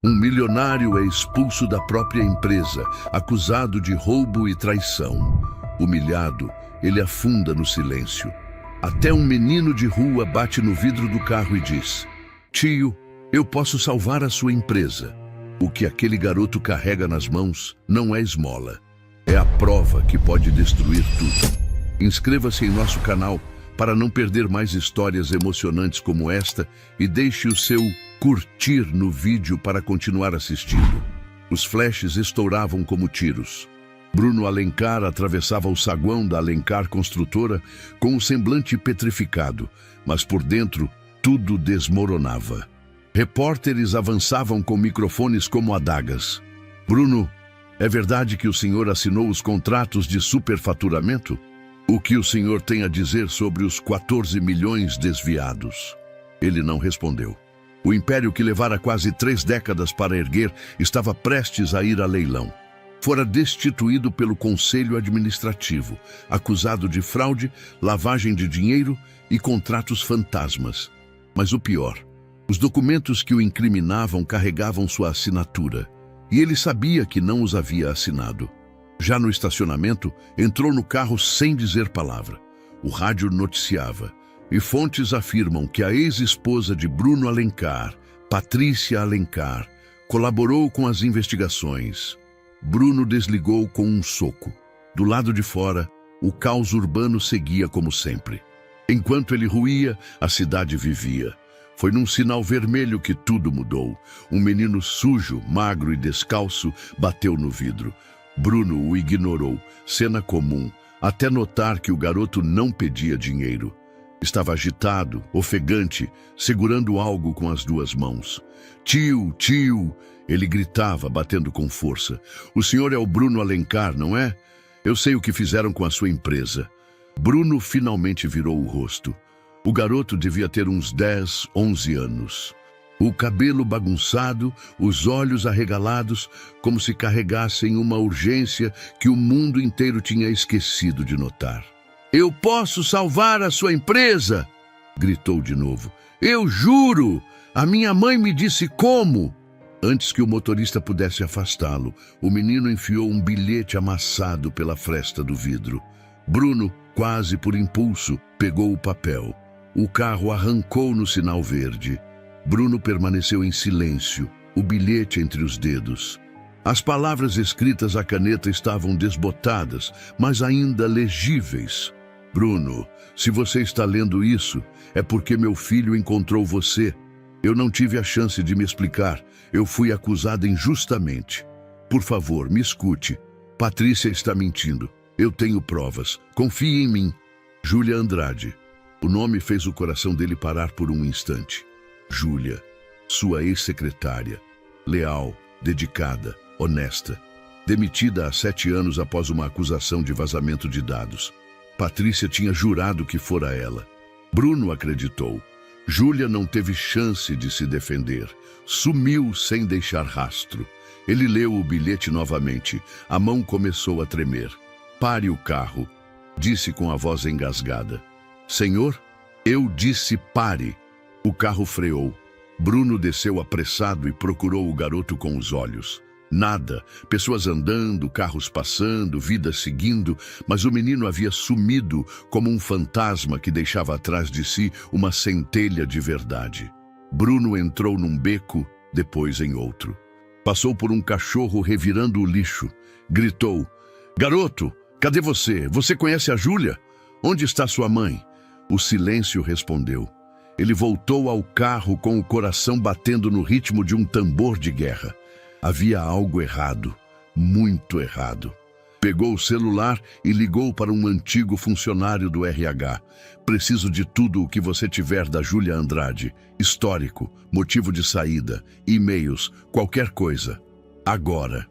Um milionário é expulso da própria empresa, acusado de roubo e traição. Humilhado, ele afunda no silêncio. Até um menino de rua bate no vidro do carro e diz: "Tio, eu posso salvar a sua empresa." O que aquele garoto carrega nas mãos não é esmola. É a prova que pode destruir tudo. Inscreva-se em nosso canal para não perder mais histórias emocionantes como esta e deixe o seu curtir no vídeo para continuar assistindo. Os flashes estouravam como tiros. Bruno Alencar atravessava o saguão da Alencar Construtora com o semblante petrificado, mas por dentro tudo desmoronava. Repórteres avançavam com microfones como adagas. "Bruno, é verdade que o senhor assinou os contratos de superfaturamento? O que o senhor tem a dizer sobre os 14 milhões desviados?" Ele não respondeu. O império que levara quase 3 décadas para erguer estava prestes a ir a leilão. Fora destituído pelo Conselho Administrativo, acusado de fraude, lavagem de dinheiro e contratos fantasmas. Mas o pior, os documentos que o incriminavam carregavam sua assinatura, e ele sabia que não os havia assinado. Já no estacionamento, entrou no carro sem dizer palavra. O rádio noticiava, e fontes afirmam que a ex-esposa de Bruno Alencar, Patrícia Alencar, colaborou com as investigações. Bruno desligou com um soco. Do lado de fora, o caos urbano seguia como sempre. Enquanto ele ruía, a cidade vivia. Foi num sinal vermelho que tudo mudou. Um menino sujo, magro e descalço bateu no vidro. Bruno o ignorou, cena comum, até notar que o garoto não pedia dinheiro. Estava agitado, ofegante, segurando algo com as 2 mãos. "Tio, tio!" Ele gritava, batendo com força. "O senhor é o Bruno Alencar, não é? Eu sei o que fizeram com a sua empresa." Bruno finalmente virou o rosto. O garoto devia ter uns 10, 11 anos. O cabelo bagunçado, os olhos arregalados, como se carregassem uma urgência que o mundo inteiro tinha esquecido de notar. "Eu posso salvar a sua empresa!" gritou de novo. "Eu juro! A minha mãe me disse como!" Antes que o motorista pudesse afastá-lo, o menino enfiou um bilhete amassado pela fresta do vidro. Bruno, quase por impulso, pegou o papel. O carro arrancou no sinal verde. Bruno permaneceu em silêncio, o bilhete entre os dedos. As palavras escritas à caneta estavam desbotadas, mas ainda legíveis. "Bruno, se você está lendo isso, é porque meu filho encontrou você. Eu não tive a chance de me explicar. Eu fui acusada injustamente. Por favor, me escute. Patrícia está mentindo. Eu tenho provas. Confie em mim. Júlia Andrade." O nome fez o coração dele parar por um instante. Júlia, sua ex-secretária, leal, dedicada, honesta, demitida há 7 anos após uma acusação de vazamento de dados. Patrícia tinha jurado que fora ela. Bruno acreditou. Júlia não teve chance de se defender. Sumiu sem deixar rastro. Ele leu o bilhete novamente. A mão começou a tremer. "Pare o carro", disse com a voz engasgada. "Senhor, eu disse pare." O carro freou. Bruno desceu apressado e procurou o garoto com os olhos. Nada. Pessoas andando, carros passando, vidas seguindo, mas o menino havia sumido como um fantasma que deixava atrás de si uma centelha de verdade. Bruno entrou num beco, depois em outro. Passou por um cachorro revirando o lixo. Gritou: "Garoto, cadê você? Você conhece a Júlia? Onde está sua mãe?" O silêncio respondeu. Ele voltou ao carro com o coração batendo no ritmo de um tambor de guerra. Havia algo errado, muito errado. Pegou o celular e ligou para um antigo funcionário do RH. "Preciso de tudo o que você tiver da Júlia Andrade. Histórico, motivo de saída, e-mails, qualquer coisa. Agora."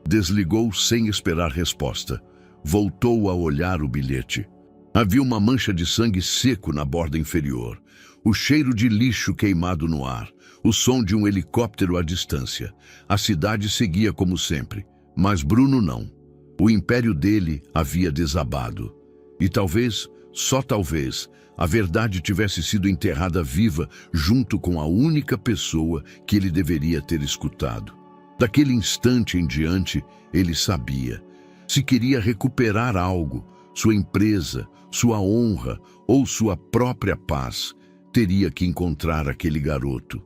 Desligou sem esperar resposta. Voltou a olhar o bilhete. Havia uma mancha de sangue seco na borda inferior. O cheiro de lixo queimado no ar. O som de um helicóptero à distância. A cidade seguia como sempre, mas Bruno não. O império dele havia desabado. E talvez só talvez, a verdade tivesse sido enterrada viva junto com a única pessoa que ele deveria ter escutado. Daquele instante em diante, ele sabia. Se queria recuperar algo, sua empresa, sua honra ou sua própria paz, teria que encontrar aquele garoto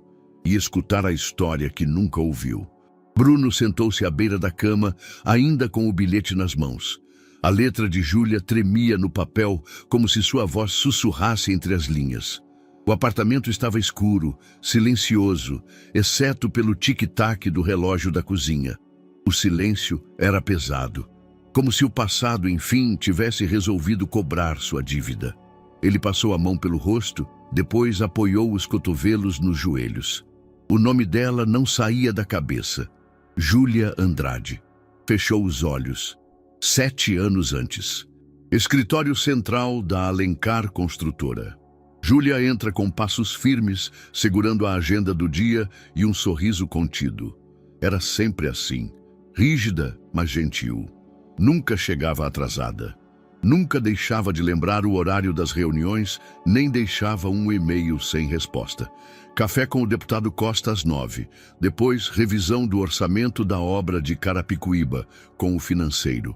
e escutar a história que nunca ouviu. Bruno sentou-se à beira da cama, ainda com o bilhete nas mãos. A letra de Júlia tremia no papel como se sua voz sussurrasse entre as linhas. O apartamento estava escuro, silencioso, exceto pelo tic-tac do relógio da cozinha. O silêncio era pesado, como se o passado, enfim, tivesse resolvido cobrar sua dívida. Ele passou a mão pelo rosto, depois apoiou os cotovelos nos joelhos. O nome dela não saía da cabeça. Júlia Andrade. Fechou os olhos. 7 anos antes. Escritório central da Alencar Construtora. Júlia entra com passos firmes, segurando a agenda do dia e um sorriso contido. Era sempre assim, rígida, mas gentil. Nunca chegava atrasada. Nunca deixava de lembrar o horário das reuniões, nem deixava um e-mail sem resposta. Café com o deputado Costa às 9. Depois, revisão do orçamento da obra de Carapicuíba com o financeiro.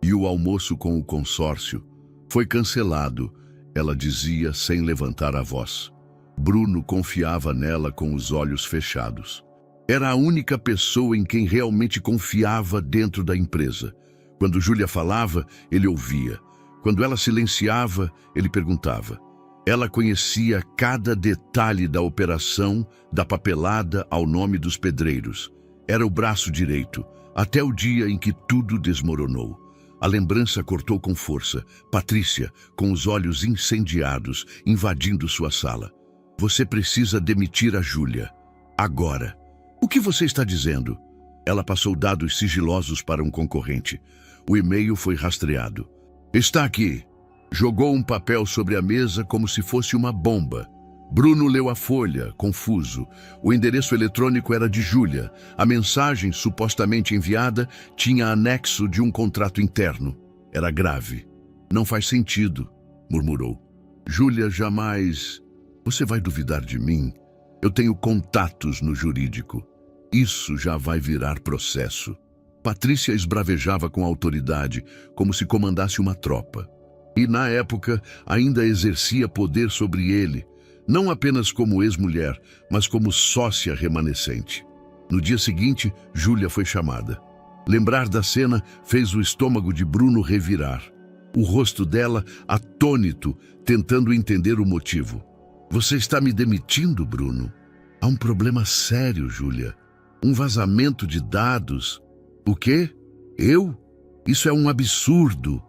E o almoço com o consórcio. Foi cancelado, ela dizia sem levantar a voz. Bruno confiava nela com os olhos fechados. Era a única pessoa em quem realmente confiava dentro da empresa. Quando Júlia falava, ele ouvia. Quando ela silenciava, ele perguntava. Ela conhecia cada detalhe da operação, da papelada ao nome dos pedreiros. Era o braço direito, até o dia em que tudo desmoronou. A lembrança cortou com força. Patrícia, com os olhos incendiados, invadindo sua sala. Você precisa demitir a Júlia. Agora. O que você está dizendo? Ela passou dados sigilosos para um concorrente. O e-mail foi rastreado. Está aqui. Jogou um papel sobre a mesa como se fosse uma bomba. Bruno leu a folha, confuso. O endereço eletrônico era de Júlia. A mensagem, supostamente enviada, tinha anexo de um contrato interno. Era grave. Não faz sentido, murmurou. Júlia jamais... Você vai duvidar de mim? Eu tenho contatos no jurídico. Isso já vai virar processo. Patrícia esbravejava com autoridade, como se comandasse uma tropa. E, na época, ainda exercia poder sobre ele, não apenas como ex-mulher, mas como sócia remanescente. No dia seguinte, Júlia foi chamada. Lembrar da cena fez o estômago de Bruno revirar. O rosto dela atônito, tentando entender o motivo. Você está me demitindo, Bruno? Há um problema sério, Júlia. Um vazamento de dados. O quê? Eu? Isso é um absurdo.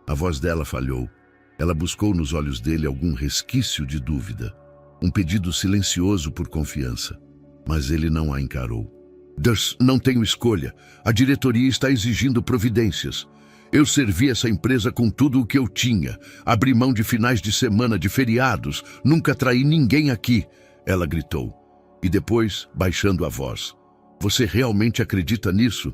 A voz dela falhou. Ela buscou nos olhos dele algum resquício de dúvida. Um pedido silencioso por confiança. Mas ele não a encarou. Não tenho escolha. A diretoria está exigindo providências. Eu servi essa empresa com tudo o que eu tinha. Abri mão de finais de semana, de feriados. Nunca traí ninguém aqui. Ela gritou. E depois, baixando a voz. Você realmente acredita nisso?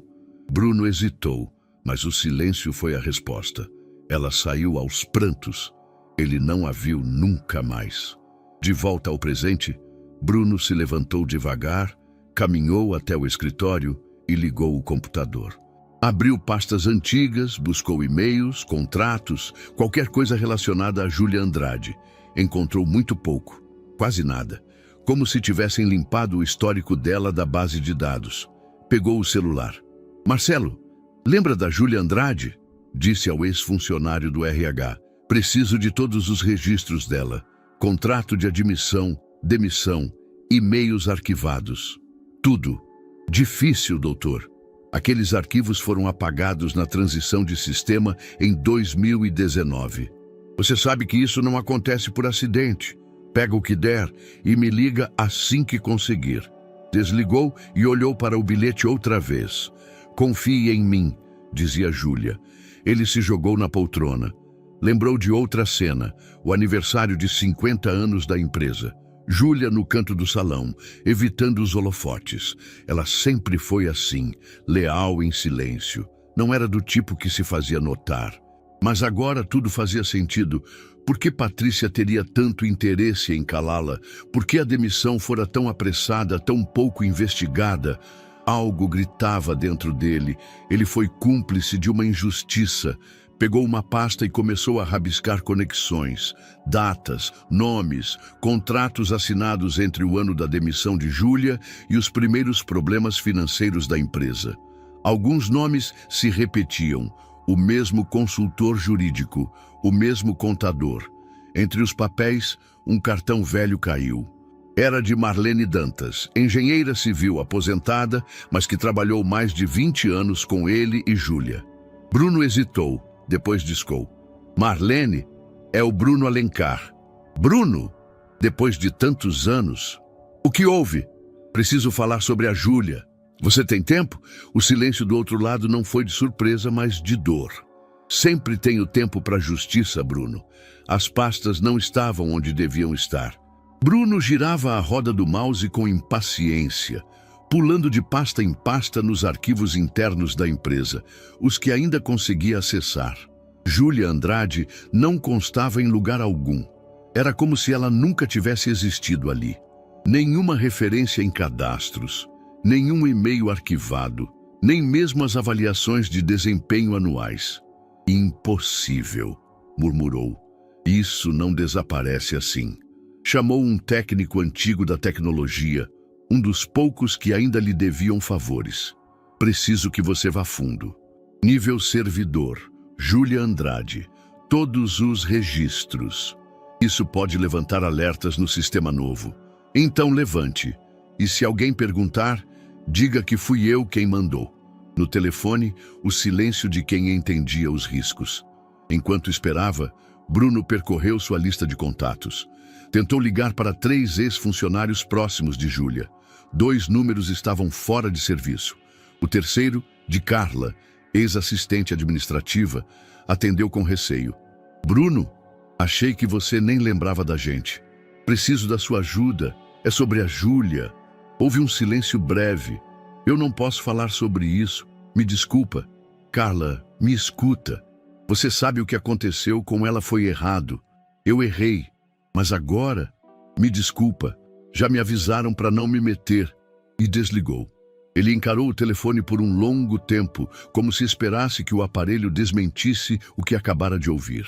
Bruno hesitou, mas o silêncio foi a resposta. Ela saiu aos prantos. Ele não a viu nunca mais. De volta ao presente, Bruno se levantou devagar, caminhou até o escritório e ligou o computador. Abriu pastas antigas, buscou e-mails, contratos, qualquer coisa relacionada a Júlia Andrade. Encontrou muito pouco, quase nada, como se tivessem limpado o histórico dela da base de dados. Pegou o celular. Marcelo, lembra da Júlia Andrade? Disse ao ex-funcionário do RH. Preciso de todos os registros dela. Contrato de admissão, demissão, e-mails arquivados. Tudo. Difícil, doutor. Aqueles arquivos foram apagados na transição de sistema em 2019. Você sabe que isso não acontece por acidente. Pega o que der e me liga assim que conseguir. Desligou e olhou para o bilhete outra vez. Confie em mim, dizia Júlia. Ele se jogou na poltrona. Lembrou de outra cena, o aniversário de 50 anos da empresa. Júlia no canto do salão, evitando os holofotes. Ela sempre foi assim, leal em silêncio. Não era do tipo que se fazia notar. Mas agora tudo fazia sentido. Por que Patrícia teria tanto interesse em calá-la? Por que a demissão fora tão apressada, tão pouco investigada? Algo gritava dentro dele. Ele foi cúmplice de uma injustiça. Pegou uma pasta e começou a rabiscar conexões, datas, nomes, contratos assinados entre o ano da demissão de Júlia e os primeiros problemas financeiros da empresa. Alguns nomes se repetiam. O mesmo consultor jurídico, o mesmo contador. Entre os papéis, um cartão velho caiu. Era de Marlene Dantas, engenheira civil aposentada, mas que trabalhou mais de 20 anos com ele e Júlia. Bruno hesitou, depois discou. Marlene é o Bruno Alencar. Bruno, depois de tantos anos. O que houve? Preciso falar sobre a Júlia. Você tem tempo? O silêncio do outro lado não foi de surpresa, mas de dor. Sempre tenho tempo para a justiça, Bruno. As pastas não estavam onde deviam estar. Bruno girava a roda do mouse com impaciência, pulando de pasta em pasta nos arquivos internos da empresa, os que ainda conseguia acessar. Júlia Andrade não constava em lugar algum. Era como se ela nunca tivesse existido ali. Nenhuma referência em cadastros. Nenhum e-mail arquivado, nem mesmo as avaliações de desempenho anuais. Impossível, murmurou. Isso não desaparece assim. Chamou um técnico antigo da tecnologia, um dos poucos que ainda lhe deviam favores. Preciso que você vá fundo. Nível servidor, Júlia Andrade, todos os registros. Isso pode levantar alertas no sistema novo. Então levante. E se alguém perguntar, diga que fui eu quem mandou. No telefone, o silêncio de quem entendia os riscos. Enquanto esperava, Bruno percorreu sua lista de contatos. Tentou ligar para 3 ex-funcionários próximos de Júlia. 2 números estavam fora de serviço. O terceiro, de Carla, ex-assistente administrativa, atendeu com receio. Bruno, achei que você nem lembrava da gente. Preciso da sua ajuda. É sobre a Júlia. Houve um silêncio breve. Eu não posso falar sobre isso. Me desculpa. Carla, me escuta. Você sabe o que aconteceu com ela foi errado. Eu errei. Mas agora, me desculpa. Já me avisaram para não me meter. E desligou. Ele encarou o telefone por um longo tempo, como se esperasse que o aparelho desmentisse o que acabara de ouvir.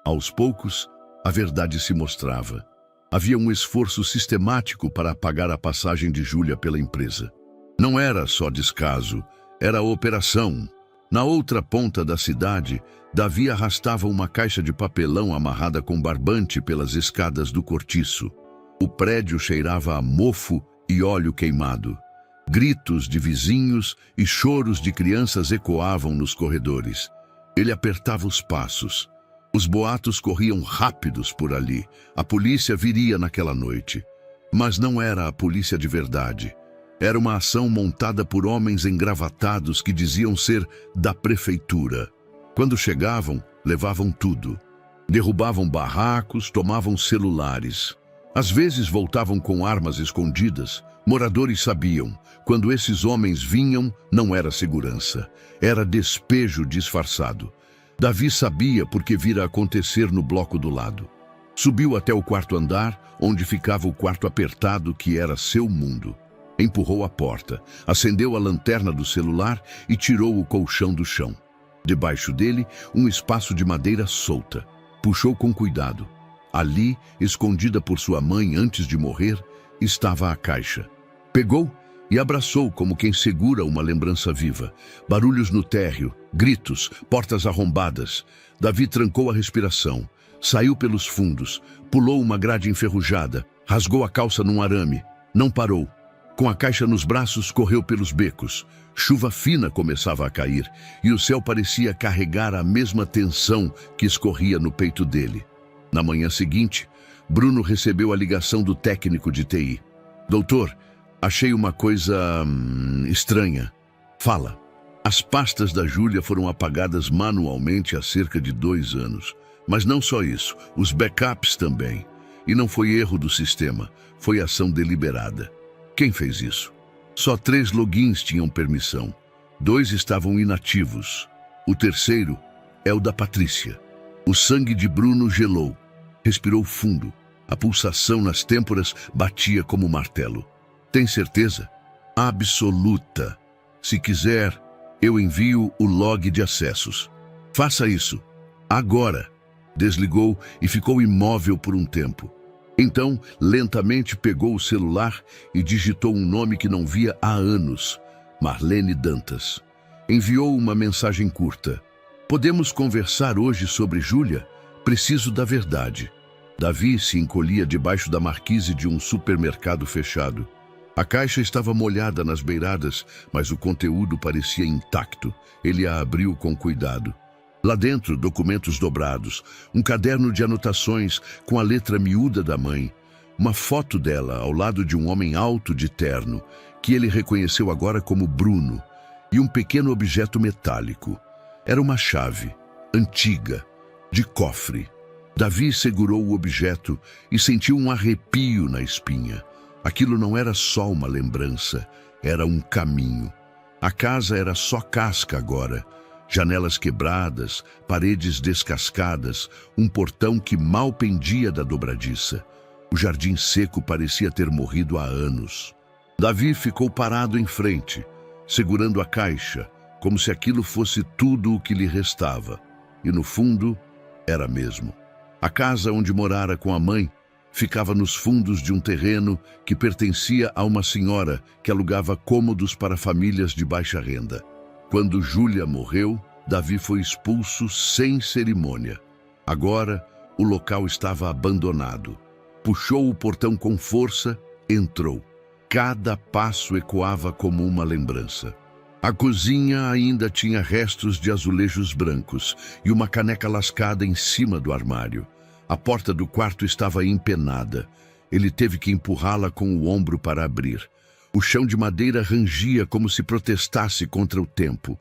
Aos poucos, a verdade se mostrava. Havia um esforço sistemático para apagar a passagem de Júlia pela empresa. Não era só descaso, era operação. Na outra ponta da cidade, Davi arrastava uma caixa de papelão amarrada com barbante pelas escadas do cortiço. O prédio cheirava a mofo e óleo queimado. Gritos de vizinhos e choros de crianças ecoavam nos corredores. Ele apertava os passos. Os boatos corriam rápidos por ali. A polícia viria naquela noite. Mas não era a polícia de verdade. Era uma ação montada por homens engravatados que diziam ser da prefeitura. Quando chegavam, levavam tudo. Derrubavam barracos, tomavam celulares. Às vezes voltavam com armas escondidas. Moradores sabiam. Quando esses homens vinham, não era segurança. Era despejo disfarçado. Davi sabia porque vira acontecer no bloco do lado. Subiu até o 4º andar, onde ficava o quarto apertado que era seu mundo. Empurrou a porta, acendeu a lanterna do celular e tirou o colchão do chão. Debaixo dele, um espaço de madeira solta. Puxou com cuidado. Ali, escondida por sua mãe antes de morrer, estava a caixa. Pegou e abraçou como quem segura uma lembrança viva. Barulhos no térreo, gritos, portas arrombadas. Davi trancou a respiração, saiu pelos fundos, pulou uma grade enferrujada, rasgou a calça num arame. Não parou. Com a caixa nos braços, correu pelos becos. Chuva fina começava a cair e o céu parecia carregar a mesma tensão que escorria no peito dele. Na manhã seguinte, Bruno recebeu a ligação do técnico de TI. Doutor, achei uma coisa estranha. Fala. As pastas da Júlia foram apagadas manualmente há cerca de 2 anos. Mas não só isso, os backups também. E não foi erro do sistema, foi ação deliberada. Quem fez isso? Só 3 logins tinham permissão. 2 estavam inativos. O terceiro, é o da Patrícia. O sangue de Bruno gelou. Respirou fundo. A pulsação nas têmporas batia como martelo. Tem certeza? Absoluta. Se quiser, eu envio o log de acessos. Faça isso. Agora. Desligou e ficou imóvel por um tempo. Então, lentamente pegou o celular e digitou um nome que não via há anos. Marlene Dantas. Enviou uma mensagem curta. Podemos conversar hoje sobre Júlia? Preciso da verdade. Davi se encolhia debaixo da marquise de um supermercado fechado. A caixa estava molhada nas beiradas, mas o conteúdo parecia intacto. Ele a abriu com cuidado. Lá dentro, documentos dobrados, um caderno de anotações com a letra miúda da mãe, uma foto dela ao lado de um homem alto de terno, que ele reconheceu agora como Bruno, e um pequeno objeto metálico. Era uma chave, antiga, de cofre. Davi segurou o objeto e sentiu um arrepio na espinha. Aquilo não era só uma lembrança, era um caminho. A casa era só casca agora. Janelas quebradas, paredes descascadas, um portão que mal pendia da dobradiça. O jardim seco parecia ter morrido há anos. Davi ficou parado em frente, segurando a caixa, como se aquilo fosse tudo o que lhe restava. E no fundo, era mesmo. A casa onde morara com a mãe ficava nos fundos de um terreno que pertencia a uma senhora que alugava cômodos para famílias de baixa renda. Quando Júlia morreu, Davi foi expulso sem cerimônia. Agora, o local estava abandonado. Puxou o portão com força, entrou. Cada passo ecoava como uma lembrança. A cozinha ainda tinha restos de azulejos brancos e uma caneca lascada em cima do armário. A porta do quarto estava empenada. Ele teve que empurrá-la com o ombro para abrir. O chão de madeira rangia como se protestasse contra o tempo.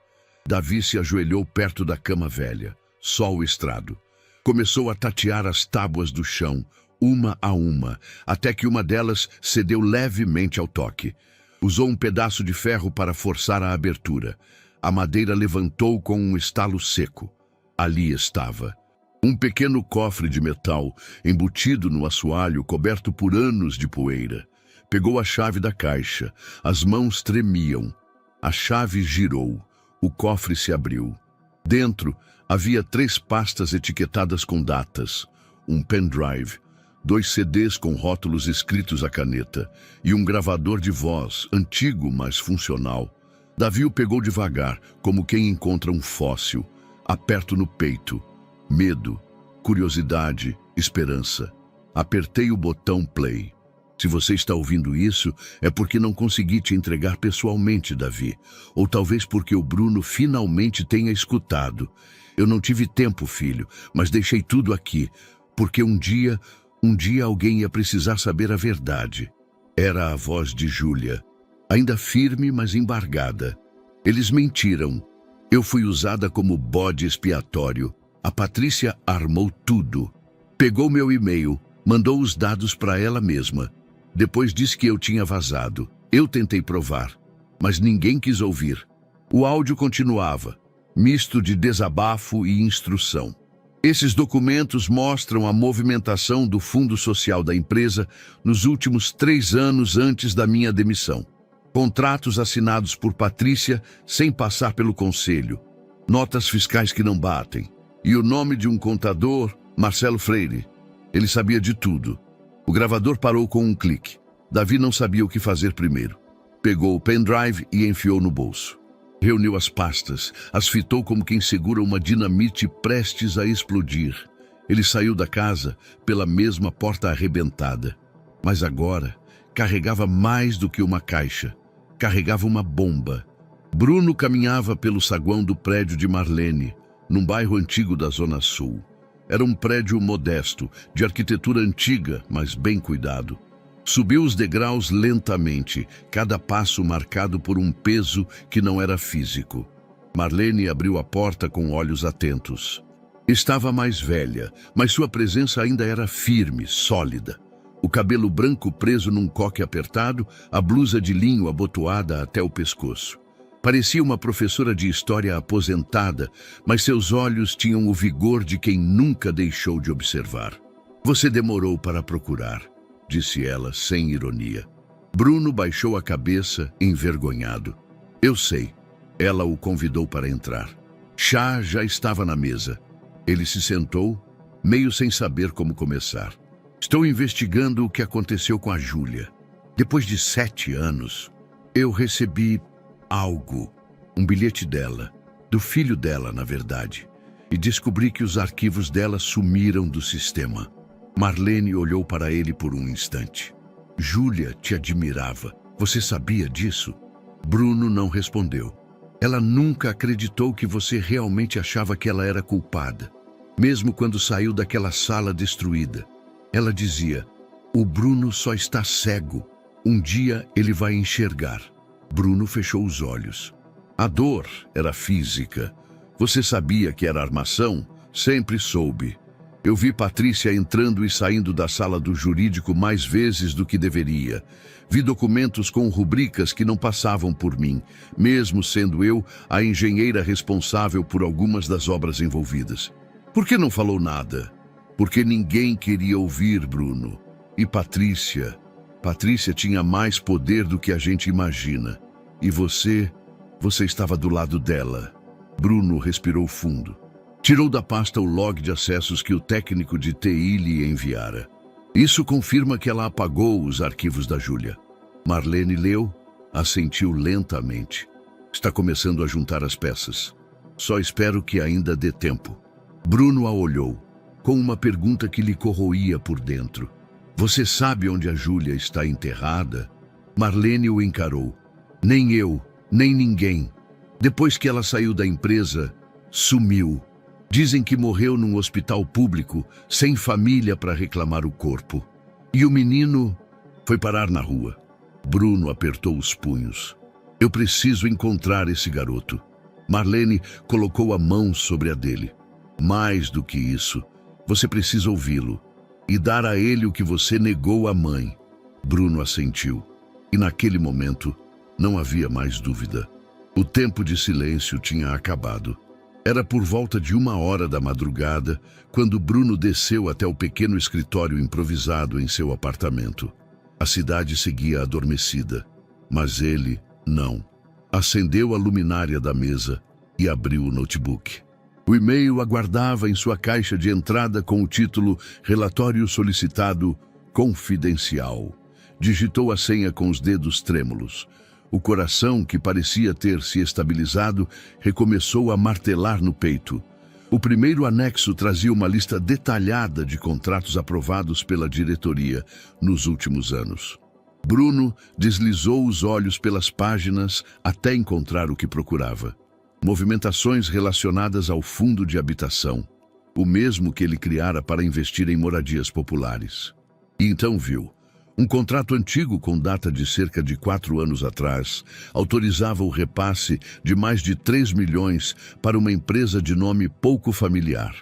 Davi se ajoelhou perto da cama velha, só o estrado. Começou a tatear as tábuas do chão, uma a uma, até que uma delas cedeu levemente ao toque. Usou um pedaço de ferro para forçar a abertura. A madeira levantou com um estalo seco. Ali estava. Um pequeno cofre de metal, embutido no assoalho, coberto por anos de poeira. Pegou a chave da caixa. As mãos tremiam. A chave girou. O cofre se abriu. Dentro havia 3 pastas etiquetadas com datas, um pendrive, 2 CDs com rótulos escritos à caneta e um gravador de voz, antigo, mas funcional. Davi o pegou devagar, como quem encontra um fóssil. Aperto no peito. Medo, curiosidade, esperança. Apertei o botão play. Se você está ouvindo isso, é porque não consegui te entregar pessoalmente, Davi. Ou talvez porque o Bruno finalmente tenha escutado. Eu não tive tempo, filho, mas deixei tudo aqui, porque um dia alguém ia precisar saber a verdade. Era a voz de Júlia, ainda firme, mas embargada. Eles mentiram. Eu fui usada como bode expiatório. A Patrícia armou tudo. Pegou meu e-mail, mandou os dados para ela mesma. Depois disse que eu tinha vazado. Eu tentei provar, mas ninguém quis ouvir. O áudio continuava, misto de desabafo e instrução. Esses documentos mostram a movimentação do fundo social da empresa nos últimos 3 anos antes da minha demissão. Contratos assinados por Patrícia sem passar pelo conselho. Notas fiscais que não batem. E o nome de um contador, Marcelo Freire. Ele sabia de tudo. O gravador parou com um clique. Davi não sabia o que fazer primeiro. Pegou o pendrive e enfiou no bolso. Reuniu as pastas, as fitou como quem segura uma dinamite prestes a explodir. Ele saiu da casa pela mesma porta arrebentada. Mas agora carregava mais do que uma caixa. Carregava uma bomba. Bruno caminhava pelo saguão do prédio de Marlene, num bairro antigo da Zona Sul. Era um prédio modesto, de arquitetura antiga, mas bem cuidado. Subiu os degraus lentamente, cada passo marcado por um peso que não era físico. Marlene abriu a porta com olhos atentos. Estava mais velha, mas sua presença ainda era firme, sólida. O cabelo branco preso num coque apertado, a blusa de linho abotoada até o pescoço. Parecia uma professora de história aposentada, mas seus olhos tinham o vigor de quem nunca deixou de observar. Você demorou para procurar, disse ela sem ironia. Bruno baixou a cabeça, envergonhado. Eu sei. Ela o convidou para entrar. Chá já estava na mesa. Ele se sentou, meio sem saber como começar. Estou investigando o que aconteceu com a Júlia. Depois de 7 anos, eu recebi algo, um bilhete dela, do filho dela, na verdade, e descobri que os arquivos dela sumiram do sistema. Marlene olhou para ele por um instante. Júlia te admirava. Você sabia disso? Bruno não respondeu. Ela nunca acreditou que você realmente achava que ela era culpada. Mesmo quando saiu daquela sala destruída. Ela dizia, o Bruno só está cego. Um dia ele vai enxergar. Bruno fechou os olhos. A dor era física. Você sabia que era armação? Sempre soube. Eu vi Patrícia entrando e saindo da sala do jurídico mais vezes do que deveria. Vi documentos com rubricas que não passavam por mim, mesmo sendo eu a engenheira responsável por algumas das obras envolvidas. Por que não falou nada? Porque ninguém queria ouvir Bruno. E Patrícia tinha mais poder do que a gente imagina. E você estava do lado dela. Bruno respirou fundo. Tirou da pasta o log de acessos que o técnico de TI lhe enviara. Isso confirma que ela apagou os arquivos da Júlia. Marlene leu, assentiu lentamente. Está começando a juntar as peças. Só espero que ainda dê tempo. Bruno a olhou, com uma pergunta que lhe corroía por dentro. Você sabe onde a Júlia está enterrada? Marlene o encarou. Nem eu, nem ninguém. Depois que ela saiu da empresa, sumiu. Dizem que morreu num hospital público, sem família para reclamar o corpo. E o menino foi parar na rua. Bruno apertou os punhos. Eu preciso encontrar esse garoto. Marlene colocou a mão sobre a dele. Mais do que isso, você precisa ouvi-lo e dar a ele o que você negou à mãe. Bruno assentiu. E naquele momento, não havia mais dúvida. O tempo de silêncio tinha acabado. Era por volta de 1h da madrugada, quando Bruno desceu até o pequeno escritório improvisado em seu apartamento. A cidade seguia adormecida, mas ele não. Acendeu a luminária da mesa e abriu o notebook. O e-mail aguardava em sua caixa de entrada com o título Relatório solicitado confidencial. Digitou a senha com os dedos trêmulos. O coração, que parecia ter se estabilizado, recomeçou a martelar no peito. O primeiro anexo trazia uma lista detalhada de contratos aprovados pela diretoria nos últimos anos. Bruno deslizou os olhos pelas páginas até encontrar o que procurava. Movimentações relacionadas ao fundo de habitação, o mesmo que ele criara para investir em moradias populares. E então viu. Um contrato antigo com data de cerca de 4 anos atrás autorizava o repasse de mais de 3 milhões para uma empresa de nome pouco familiar.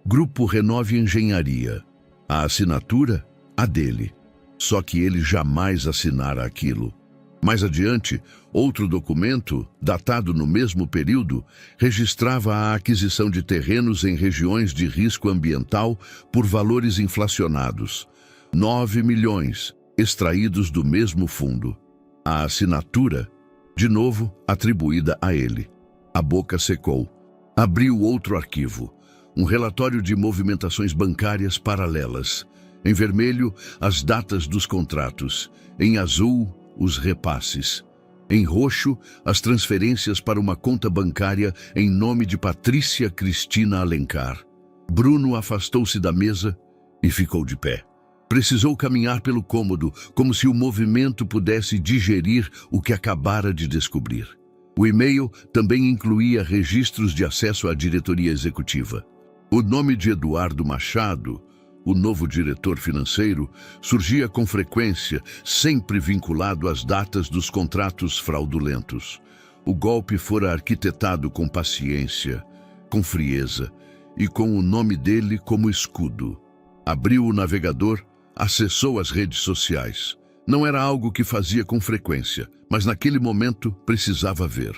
Grupo Renove Engenharia. A assinatura? A dele. Só que ele jamais assinara aquilo. Mais adiante, outro documento, datado no mesmo período, registrava a aquisição de terrenos em regiões de risco ambiental por valores inflacionados. 9 milhões, extraídos do mesmo fundo. A assinatura, de novo, atribuída a ele. A boca secou. Abriu outro arquivo, um relatório de movimentações bancárias paralelas. Em vermelho, as datas dos contratos. Em azul, os repasses. Em roxo, as transferências para uma conta bancária em nome de Patrícia Cristina Alencar. Bruno afastou-se da mesa e ficou de pé. Precisou caminhar pelo cômodo, como se o movimento pudesse digerir o que acabara de descobrir. O e-mail também incluía registros de acesso à diretoria executiva. O nome de Eduardo Machado, o novo diretor financeiro, surgia com frequência, sempre vinculado às datas dos contratos fraudulentos. O golpe fora arquitetado com paciência, com frieza e com o nome dele como escudo. Abriu o navegador, acessou as redes sociais. Não era algo que fazia com frequência, mas naquele momento precisava ver.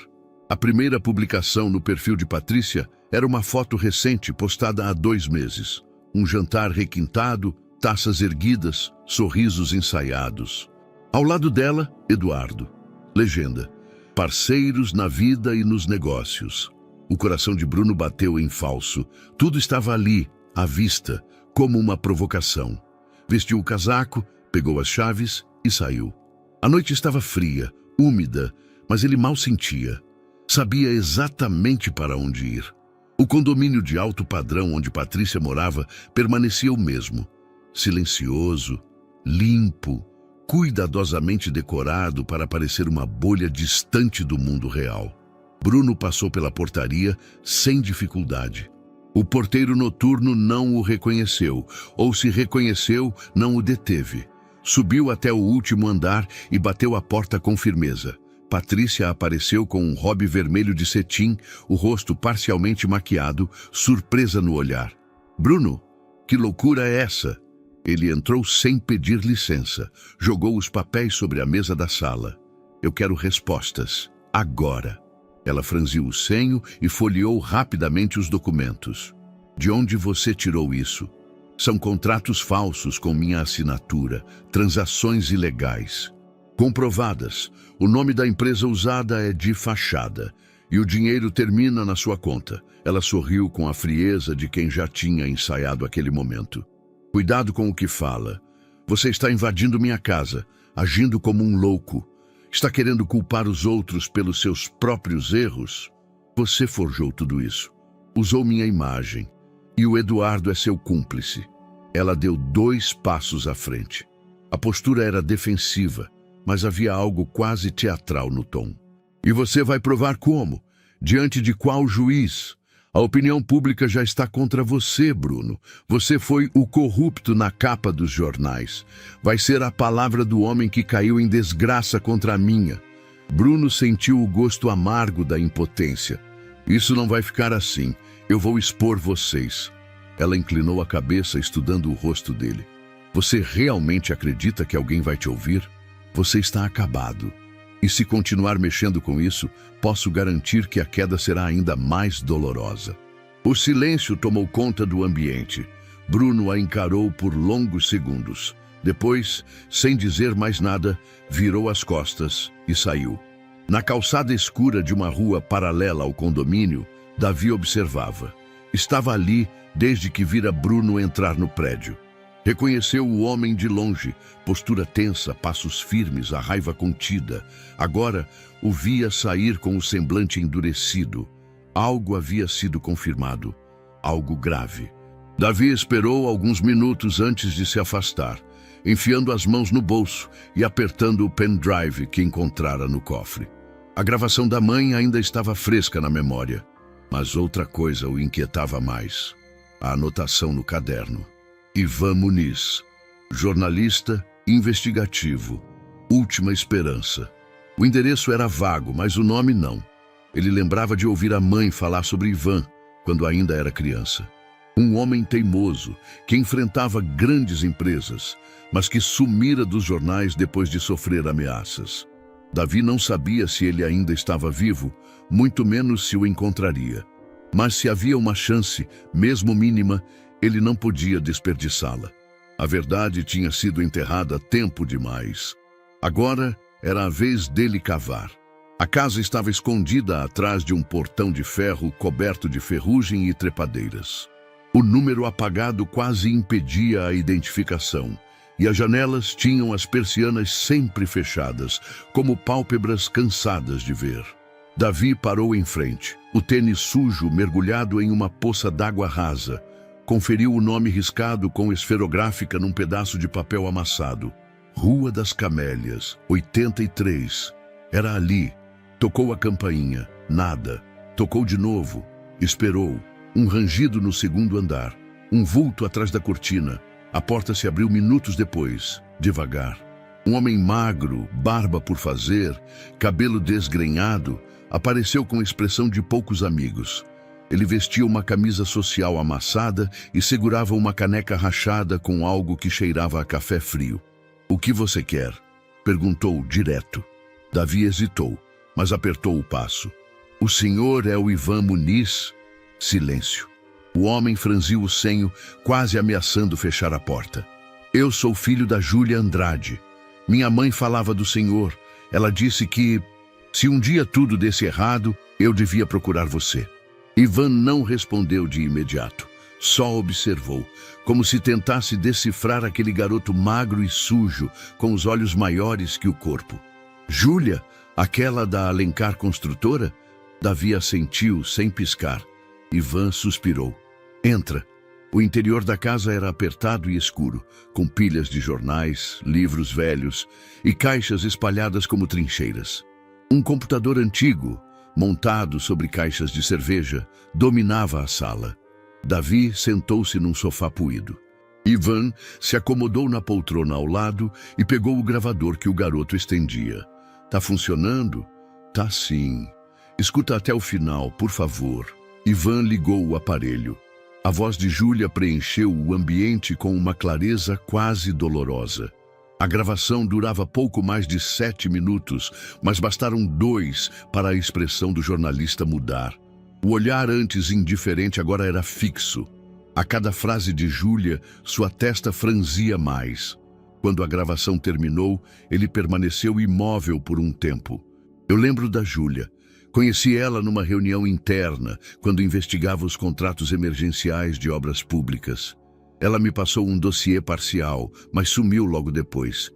A primeira publicação no perfil de Patrícia era uma foto recente postada há 2 meses. Um jantar requintado, taças erguidas, sorrisos ensaiados. Ao lado dela, Eduardo. Legenda: parceiros na vida e nos negócios. O coração de Bruno bateu em falso. Tudo estava ali, à vista, como uma provocação. Vestiu o casaco, pegou as chaves e saiu. A noite estava fria, úmida, mas ele mal sentia. Sabia exatamente para onde ir. O condomínio de alto padrão onde Patrícia morava permanecia o mesmo. Silencioso, limpo, cuidadosamente decorado para parecer uma bolha distante do mundo real. Bruno passou pela portaria sem dificuldade. O porteiro noturno não o reconheceu, ou se reconheceu, não o deteve. Subiu até o último andar e bateu a porta com firmeza. Patrícia apareceu com um robe vermelho de cetim, o rosto parcialmente maquiado, surpresa no olhar. "Bruno, que loucura é essa?" Ele entrou sem pedir licença. Jogou os papéis sobre a mesa da sala. "Eu quero respostas. Agora." Ela franziu o senho e folheou rapidamente os documentos. "De onde você tirou isso?" "São contratos falsos com minha assinatura, transações ilegais. Comprovadas. O nome da empresa usada é de fachada. E o dinheiro termina na sua conta." Ela sorriu com a frieza de quem já tinha ensaiado aquele momento. "Cuidado com o que fala. Você está invadindo minha casa, agindo como um louco. Está querendo culpar os outros pelos seus próprios erros? Você forjou tudo isso. Usou minha imagem. E o Eduardo é seu cúmplice." Ela deu 2 passos à frente. A postura era defensiva, mas havia algo quase teatral no tom. "E você vai provar como? Diante de qual juiz? A opinião pública já está contra você, Bruno. Você foi o corrupto na capa dos jornais. Vai ser a palavra do homem que caiu em desgraça contra a minha." Bruno sentiu o gosto amargo da impotência. "Isso não vai ficar assim. Eu vou expor vocês." Ela inclinou a cabeça, estudando o rosto dele. "Você realmente acredita que alguém vai te ouvir? Você está acabado. E se continuar mexendo com isso, posso garantir que a queda será ainda mais dolorosa." O silêncio tomou conta do ambiente. Bruno a encarou por longos segundos. Depois, sem dizer mais nada, virou as costas e saiu. Na calçada escura de uma rua paralela ao condomínio, Davi observava. Estava ali desde que vira Bruno entrar no prédio. Reconheceu o homem de longe, postura tensa, passos firmes, a raiva contida. Agora o via sair com o semblante endurecido. Algo havia sido confirmado, algo grave. Davi esperou alguns minutos antes de se afastar, enfiando as mãos no bolso e apertando o pendrive que encontrara no cofre. A gravação da mãe ainda estava fresca na memória, mas outra coisa o inquietava mais: a anotação no caderno. Ivan Muniz, jornalista investigativo, última esperança. O endereço era vago, mas o nome não. Ele lembrava de ouvir a mãe falar sobre Ivan quando ainda era criança. Um homem teimoso que enfrentava grandes empresas, mas que sumira dos jornais depois de sofrer ameaças. Davi não sabia se ele ainda estava vivo, muito menos se o encontraria. Mas se havia uma chance, mesmo mínima, ele não podia desperdiçá-la. A verdade tinha sido enterrada há tempo demais. Agora era a vez dele cavar. A casa estava escondida atrás de um portão de ferro coberto de ferrugem e trepadeiras. O número apagado quase impedia a identificação, e as janelas tinham as persianas sempre fechadas, como pálpebras cansadas de ver. Davi parou em frente, o tênis sujo mergulhado em uma poça d'água rasa. Conferiu o nome riscado com esferográfica num pedaço de papel amassado. Rua das Camélias, 83. Era ali. Tocou a campainha. Nada. Tocou de novo. Esperou. Um rangido no segundo andar. Um vulto atrás da cortina. A porta se abriu minutos depois, devagar. Um homem magro, barba por fazer, cabelo desgrenhado, apareceu com expressão de poucos amigos. Ele vestia uma camisa social amassada e segurava uma caneca rachada com algo que cheirava a café frio. "O que você quer?" perguntou direto. Davi hesitou, mas apertou o passo. O senhor é o Ivan Muniz? Silêncio. O homem franziu o senho, quase ameaçando fechar a porta. Eu sou filho da Júlia Andrade. Minha mãe falava do senhor. Ela disse que, se um dia tudo desse errado, eu devia procurar você. Ivan não respondeu de imediato. Só observou, como se tentasse decifrar aquele garoto magro e sujo, com os olhos maiores que o corpo. Júlia, aquela da Alencar Construtora? Davi assentiu sem piscar. Ivan suspirou. Entra. O interior da casa era apertado e escuro, com pilhas de jornais, livros velhos e caixas espalhadas como trincheiras. Um computador antigo, montado sobre caixas de cerveja, dominava a sala. Davi sentou-se num sofá poído. Ivan se acomodou na poltrona ao lado e pegou o gravador que o garoto estendia. Tá funcionando? Tá sim. Escuta até o final, por favor. Ivan ligou o aparelho. A voz de Júlia preencheu o ambiente com uma clareza quase dolorosa. A gravação durava pouco mais de 7 minutos, mas bastaram 2 para a expressão do jornalista mudar. O olhar antes indiferente agora era fixo. A cada frase de Júlia, sua testa franzia mais. Quando a gravação terminou, ele permaneceu imóvel por um tempo. Eu lembro da Júlia. Conheci ela numa reunião interna, quando investigava os contratos emergenciais de obras públicas. Ela me passou um dossiê parcial, mas sumiu logo depois.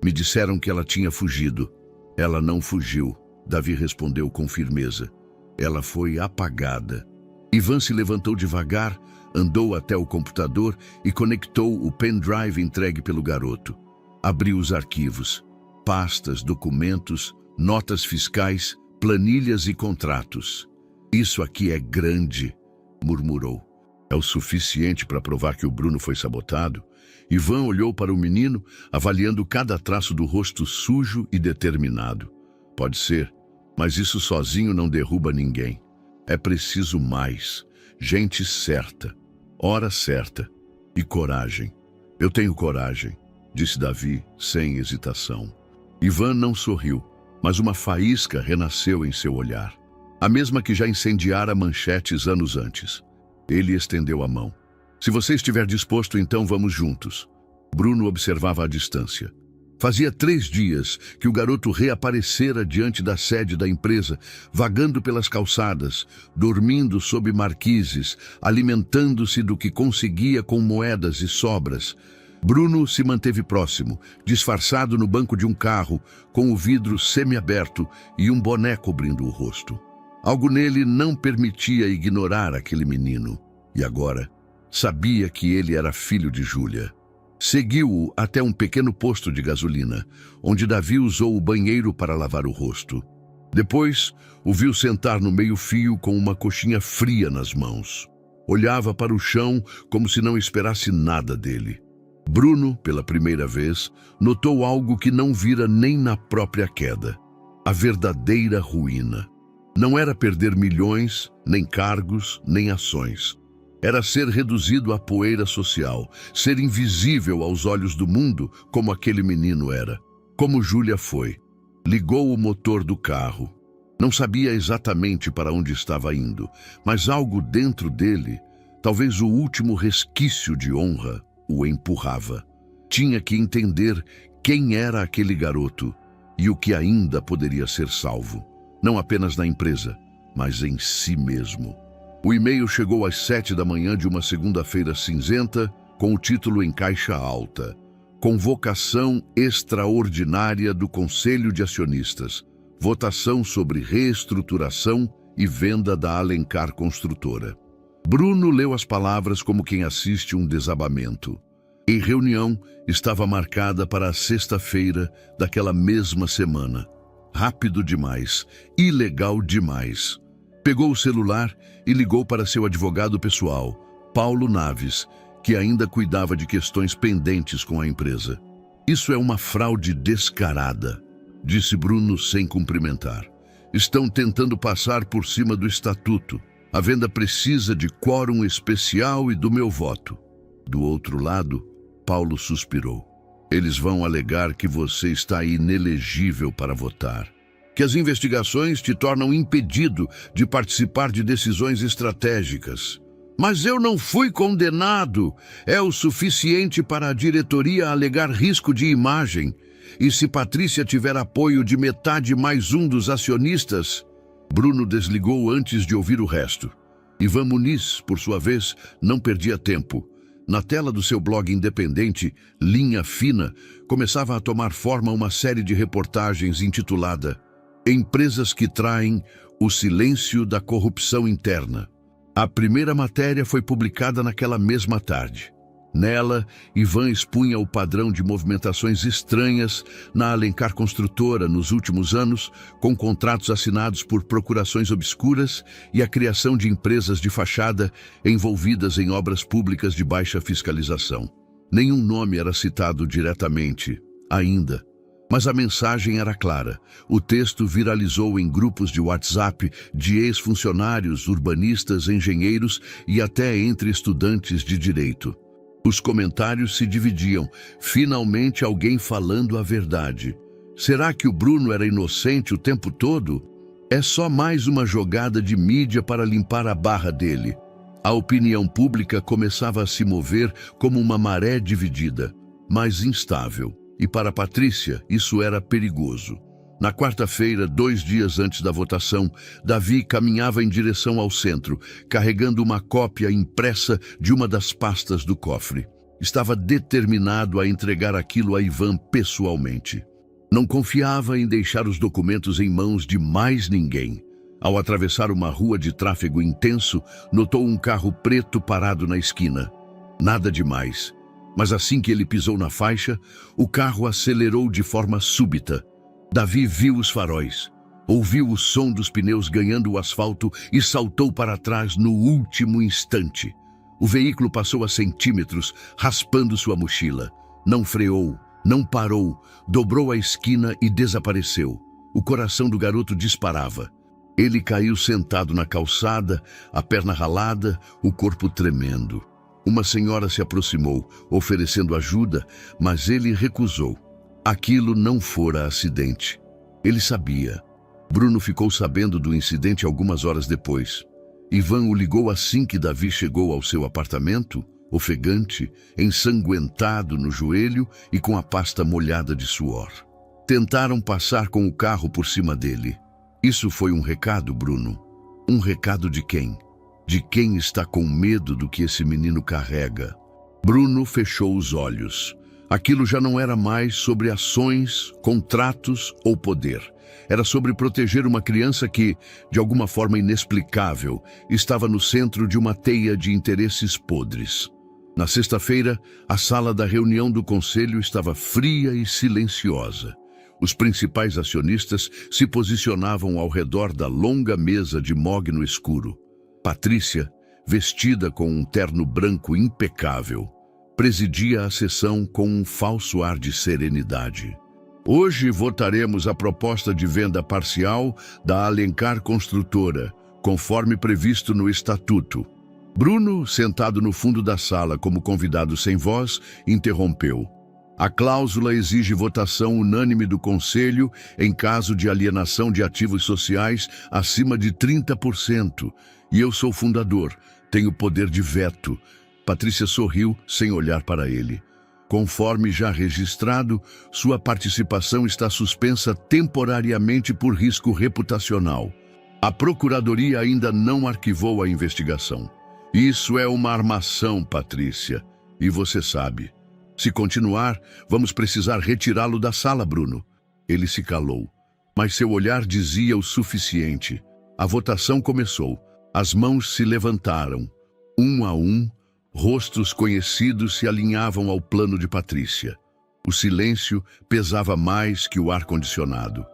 Me disseram que ela tinha fugido. Ela não fugiu, Davi respondeu com firmeza. Ela foi apagada. Ivan se levantou devagar, andou até o computador e conectou o pendrive entregue pelo garoto. Abriu os arquivos, pastas, documentos, notas fiscais, planilhas e contratos. Isso aqui é grande, murmurou. É o suficiente para provar que o Bruno foi sabotado? Ivan olhou para o menino, avaliando cada traço do rosto sujo e determinado. Pode ser, mas isso sozinho não derruba ninguém. É preciso mais. Gente certa, hora certa e coragem. Eu tenho coragem, disse Davi, sem hesitação. Ivan não sorriu, mas uma faísca renasceu em seu olhar. A mesma que já incendiara manchetes anos antes. Ele estendeu a mão. Se você estiver disposto, então vamos juntos. Bruno observava à distância. Fazia 3 dias que o garoto reaparecera diante da sede da empresa, vagando pelas calçadas, dormindo sob marquises, alimentando-se do que conseguia com moedas e sobras. Bruno se manteve próximo, disfarçado no banco de um carro, com o vidro semiaberto e um boné cobrindo o rosto. Algo nele não permitia ignorar aquele menino. E agora, sabia que ele era filho de Júlia. Seguiu-o até um pequeno posto de gasolina, onde Davi usou o banheiro para lavar o rosto. Depois, o viu sentar no meio-fio com uma coxinha fria nas mãos. Olhava para o chão como se não esperasse nada dele. Bruno, pela primeira vez, notou algo que não vira nem na própria queda. A verdadeira ruína. Não era perder milhões, nem cargos, nem ações. Era ser reduzido à poeira social, ser invisível aos olhos do mundo como aquele menino era. Como Júlia foi. Ligou o motor do carro. Não sabia exatamente para onde estava indo, mas algo dentro dele, talvez o último resquício de honra, o empurrava. Tinha que entender quem era aquele garoto e o que ainda poderia ser salvo. Não apenas na empresa, mas em si mesmo. O e-mail chegou às 7 da manhã de uma segunda-feira cinzenta, com o título em caixa alta: Convocação extraordinária do Conselho de Acionistas. Votação sobre reestruturação e venda da Alencar Construtora. Bruno leu as palavras como quem assiste um desabamento. Em reunião estava marcada para a sexta-feira daquela mesma semana. Rápido demais, ilegal demais. Pegou o celular e ligou para seu advogado pessoal, Paulo Naves, que ainda cuidava de questões pendentes com a empresa. Isso é uma fraude descarada, disse Bruno sem cumprimentar. Estão tentando passar por cima do estatuto. A venda precisa de quórum especial e do meu voto. Do outro lado, Paulo suspirou. Eles vão alegar que você está inelegível para votar, que as investigações te tornam impedido de participar de decisões estratégicas. Mas eu não fui condenado. É o suficiente para a diretoria alegar risco de imagem. E se Patrícia tiver apoio de metade mais um dos acionistas... Bruno desligou antes de ouvir o resto. Ivan Muniz, por sua vez, não perdia tempo. Na tela do seu blog independente, Linha Fina, começava a tomar forma uma série de reportagens intitulada Empresas que traem o silêncio da corrupção interna. A primeira matéria foi publicada naquela mesma tarde. Nela, Ivan expunha o padrão de movimentações estranhas na Alencar Construtora nos últimos anos, com contratos assinados por procurações obscuras e a criação de empresas de fachada envolvidas em obras públicas de baixa fiscalização. Nenhum nome era citado diretamente, ainda. Mas a mensagem era clara. O texto viralizou em grupos de WhatsApp de ex-funcionários, urbanistas, engenheiros e até entre estudantes de direito. Os comentários se dividiam. Finalmente alguém falando a verdade. Será que o Bruno era inocente o tempo todo? É só mais uma jogada de mídia para limpar a barra dele. A opinião pública começava a se mover como uma maré dividida, mas instável. E para Patrícia, isso era perigoso. Na quarta-feira, 2 dias antes da votação, Davi caminhava em direção ao centro, carregando uma cópia impressa de uma das pastas do cofre. Estava determinado a entregar aquilo a Ivan pessoalmente. Não confiava em deixar os documentos em mãos de mais ninguém. Ao atravessar uma rua de tráfego intenso, notou um carro preto parado na esquina. Nada demais. Mas assim que ele pisou na faixa, o carro acelerou de forma súbita. Davi viu os faróis, ouviu o som dos pneus ganhando o asfalto e saltou para trás no último instante. O veículo passou a centímetros, raspando sua mochila. Não freou, não parou, dobrou a esquina e desapareceu. O coração do garoto disparava. Ele caiu sentado na calçada, a perna ralada, o corpo tremendo. Uma senhora se aproximou, oferecendo ajuda, mas ele recusou. Aquilo não fora acidente. Ele sabia. Bruno ficou sabendo do incidente algumas horas depois. Ivan o ligou assim que Davi chegou ao seu apartamento, ofegante, ensanguentado no joelho e com a pasta molhada de suor. Tentaram passar com o carro por cima dele. Isso foi um recado, Bruno. Um recado de quem? De quem está com medo do que esse menino carrega. Bruno fechou os olhos. Aquilo já não era mais sobre ações, contratos ou poder. Era sobre proteger uma criança que, de alguma forma inexplicável, estava no centro de uma teia de interesses podres. Na sexta-feira, a sala da reunião do conselho estava fria e silenciosa. Os principais acionistas se posicionavam ao redor da longa mesa de mogno escuro. Patrícia, vestida com um terno branco impecável, presidia a sessão com um falso ar de serenidade. Hoje votaremos a proposta de venda parcial da Alencar Construtora, conforme previsto no Estatuto. Bruno, sentado no fundo da sala como convidado sem voz, interrompeu. A cláusula exige votação unânime do Conselho em caso de alienação de ativos sociais acima de 30%. E eu sou fundador, tenho poder de veto. Patrícia sorriu sem olhar para ele. Conforme já registrado, sua participação está suspensa temporariamente por risco reputacional. A Procuradoria ainda não arquivou a investigação. Isso é uma armação, Patrícia, e você sabe. Se continuar, vamos precisar retirá-lo da sala, Bruno. Ele se calou, mas seu olhar dizia o suficiente. A votação começou. As mãos se levantaram. Um a um, rostos conhecidos se alinhavam ao plano de Patrícia. O silêncio pesava mais que o ar-condicionado.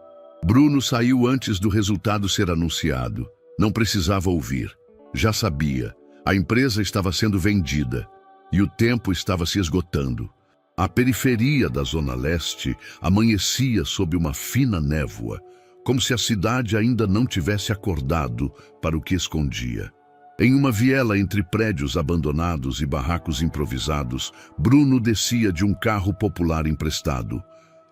Bruno saiu antes do resultado ser anunciado. Não precisava ouvir. Já sabia. A empresa estava sendo vendida e o tempo estava se esgotando. A periferia da Zona Leste amanhecia sob uma fina névoa, como se a cidade ainda não tivesse acordado para o que escondia. Em uma viela entre prédios abandonados e barracos improvisados, Bruno descia de um carro popular emprestado.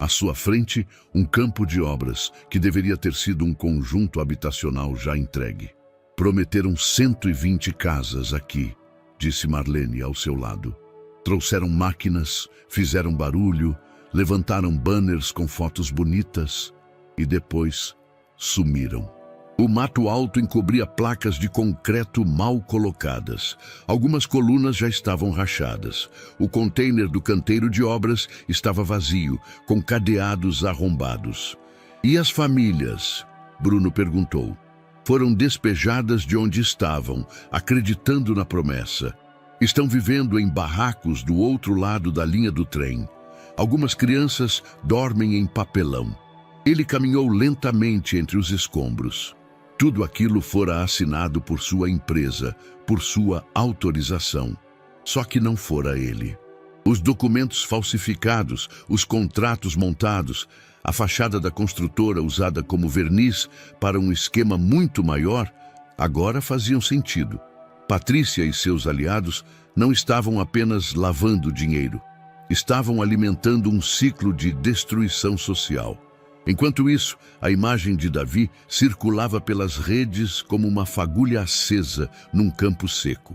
À sua frente, um campo de obras, que deveria ter sido um conjunto habitacional já entregue. Prometeram 120 casas aqui, disse Marlene ao seu lado. Trouxeram máquinas, fizeram barulho, levantaram banners com fotos bonitas e depois sumiram. O mato alto encobria placas de concreto mal colocadas. Algumas colunas já estavam rachadas. O container do canteiro de obras estava vazio, com cadeados arrombados. E as famílias? Bruno perguntou. Foram despejadas de onde estavam, acreditando na promessa. Estão vivendo em barracos do outro lado da linha do trem. Algumas crianças dormem em papelão. Ele caminhou lentamente entre os escombros. Tudo aquilo fora assinado por sua empresa, por sua autorização. Só que não fora ele. Os documentos falsificados, os contratos montados, a fachada da construtora usada como verniz para um esquema muito maior, agora faziam sentido. Patrícia e seus aliados não estavam apenas lavando dinheiro. Estavam alimentando um ciclo de destruição social. Enquanto isso, a imagem de Davi circulava pelas redes como uma fagulha acesa num campo seco.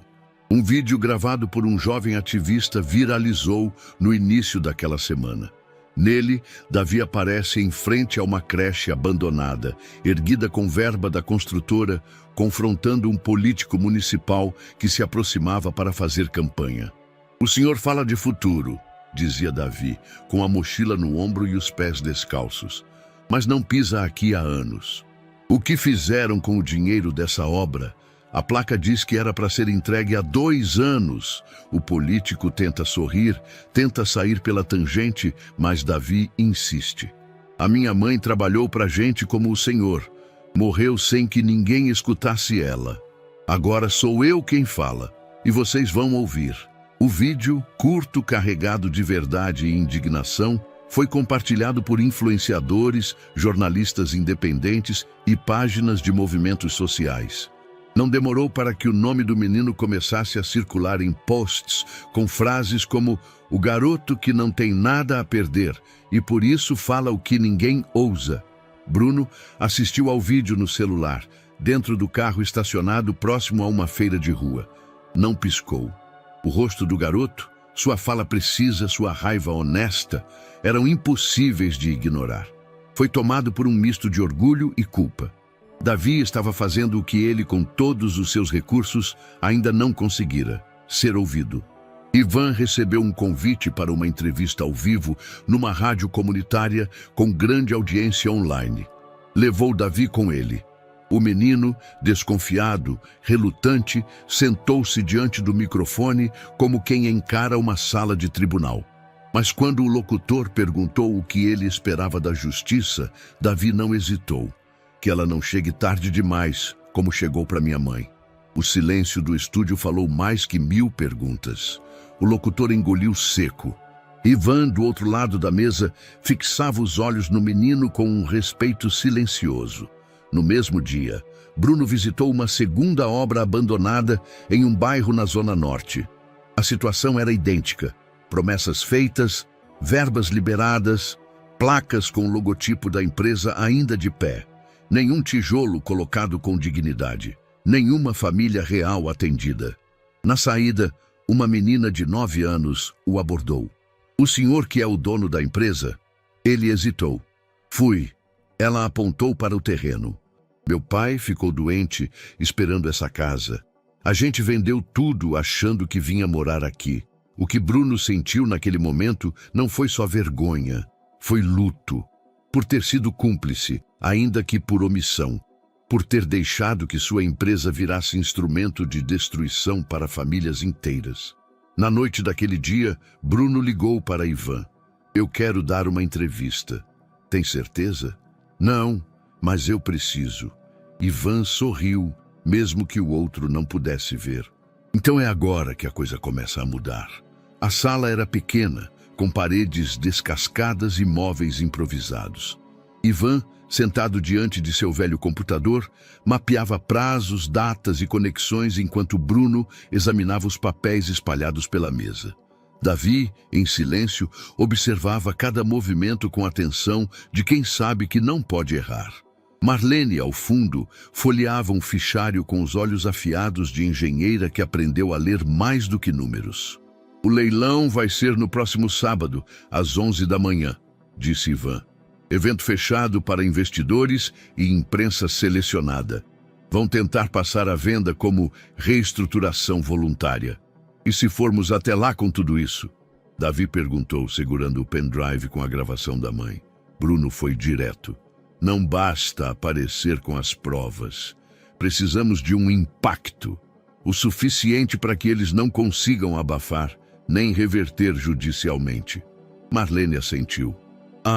Um vídeo gravado por um jovem ativista viralizou no início daquela semana. Nele, Davi aparece em frente a uma creche abandonada, erguida com verba da construtora, confrontando um político municipal que se aproximava para fazer campanha. "O senhor fala de futuro", dizia Davi, com a mochila no ombro e os pés descalços. "Mas não pisa aqui há anos. O que fizeram com o dinheiro dessa obra? A placa diz que era para ser entregue há 2 anos. O político tenta sorrir, tenta sair pela tangente, mas Davi insiste. "A minha mãe trabalhou para a gente como o senhor. Morreu sem que ninguém escutasse ela. Agora sou eu quem fala, e vocês vão ouvir." O vídeo, curto, carregado de verdade e indignação, foi compartilhado por influenciadores, jornalistas independentes e páginas de movimentos sociais. Não demorou para que o nome do menino começasse a circular em posts com frases como "o garoto que não tem nada a perder e por isso fala o que ninguém ousa". Bruno assistiu ao vídeo no celular, dentro do carro estacionado próximo a uma feira de rua. Não piscou. O rosto do garoto, sua fala precisa, sua raiva honesta, eram impossíveis de ignorar. Foi tomado por um misto de orgulho e culpa. Davi estava fazendo o que ele, com todos os seus recursos, ainda não conseguira: ser ouvido. Ivan recebeu um convite para uma entrevista ao vivo numa rádio comunitária com grande audiência online. Levou Davi com ele. O menino, desconfiado, relutante, sentou-se diante do microfone como quem encara uma sala de tribunal. Mas quando o locutor perguntou o que ele esperava da justiça, Davi não hesitou. "Que ela não chegue tarde demais, como chegou para minha mãe." O silêncio do estúdio falou mais que 1000 perguntas. O locutor engoliu seco. Ivan, do outro lado da mesa, fixava os olhos no menino com um respeito silencioso. No mesmo dia, Bruno visitou uma segunda obra abandonada em um bairro na Zona Norte. A situação era idêntica. Promessas feitas, verbas liberadas, placas com o logotipo da empresa ainda de pé. Nenhum tijolo colocado com dignidade. Nenhuma família real atendida. Na saída, uma menina de 9 anos o abordou. "O senhor que é o dono da empresa?" Ele hesitou. "Fui." Ela apontou para o terreno. "Meu pai ficou doente esperando essa casa. A gente vendeu tudo achando que vinha morar aqui." O que Bruno sentiu naquele momento não foi só vergonha, foi luto. Por ter sido cúmplice, ainda que por omissão. Por ter deixado que sua empresa virasse instrumento de destruição para famílias inteiras. Na noite daquele dia, Bruno ligou para Ivan. "Eu quero dar uma entrevista." "Tem certeza?" "Não, mas eu preciso." Ivan sorriu, mesmo que o outro não pudesse ver. "Então é agora que a coisa começa a mudar." A sala era pequena, com paredes descascadas e móveis improvisados. Ivan, sentado diante de seu velho computador, mapeava prazos, datas e conexões enquanto Bruno examinava os papéis espalhados pela mesa. Davi, em silêncio, observava cada movimento com atenção de quem sabe que não pode errar. Marlene, ao fundo, folheava um fichário com os olhos afiados de engenheira que aprendeu a ler mais do que números. "O leilão vai ser no próximo sábado, às 11 da manhã", disse Ivan. "Evento fechado para investidores e imprensa selecionada. Vão tentar passar a venda como reestruturação voluntária. E se formos até lá com tudo isso?" Davi perguntou, segurando o pendrive com a gravação da mãe. Bruno foi direto. "Não basta aparecer com as provas. Precisamos de um impacto, o suficiente para que eles não consigam abafar, nem reverter judicialmente." Marlene assentiu.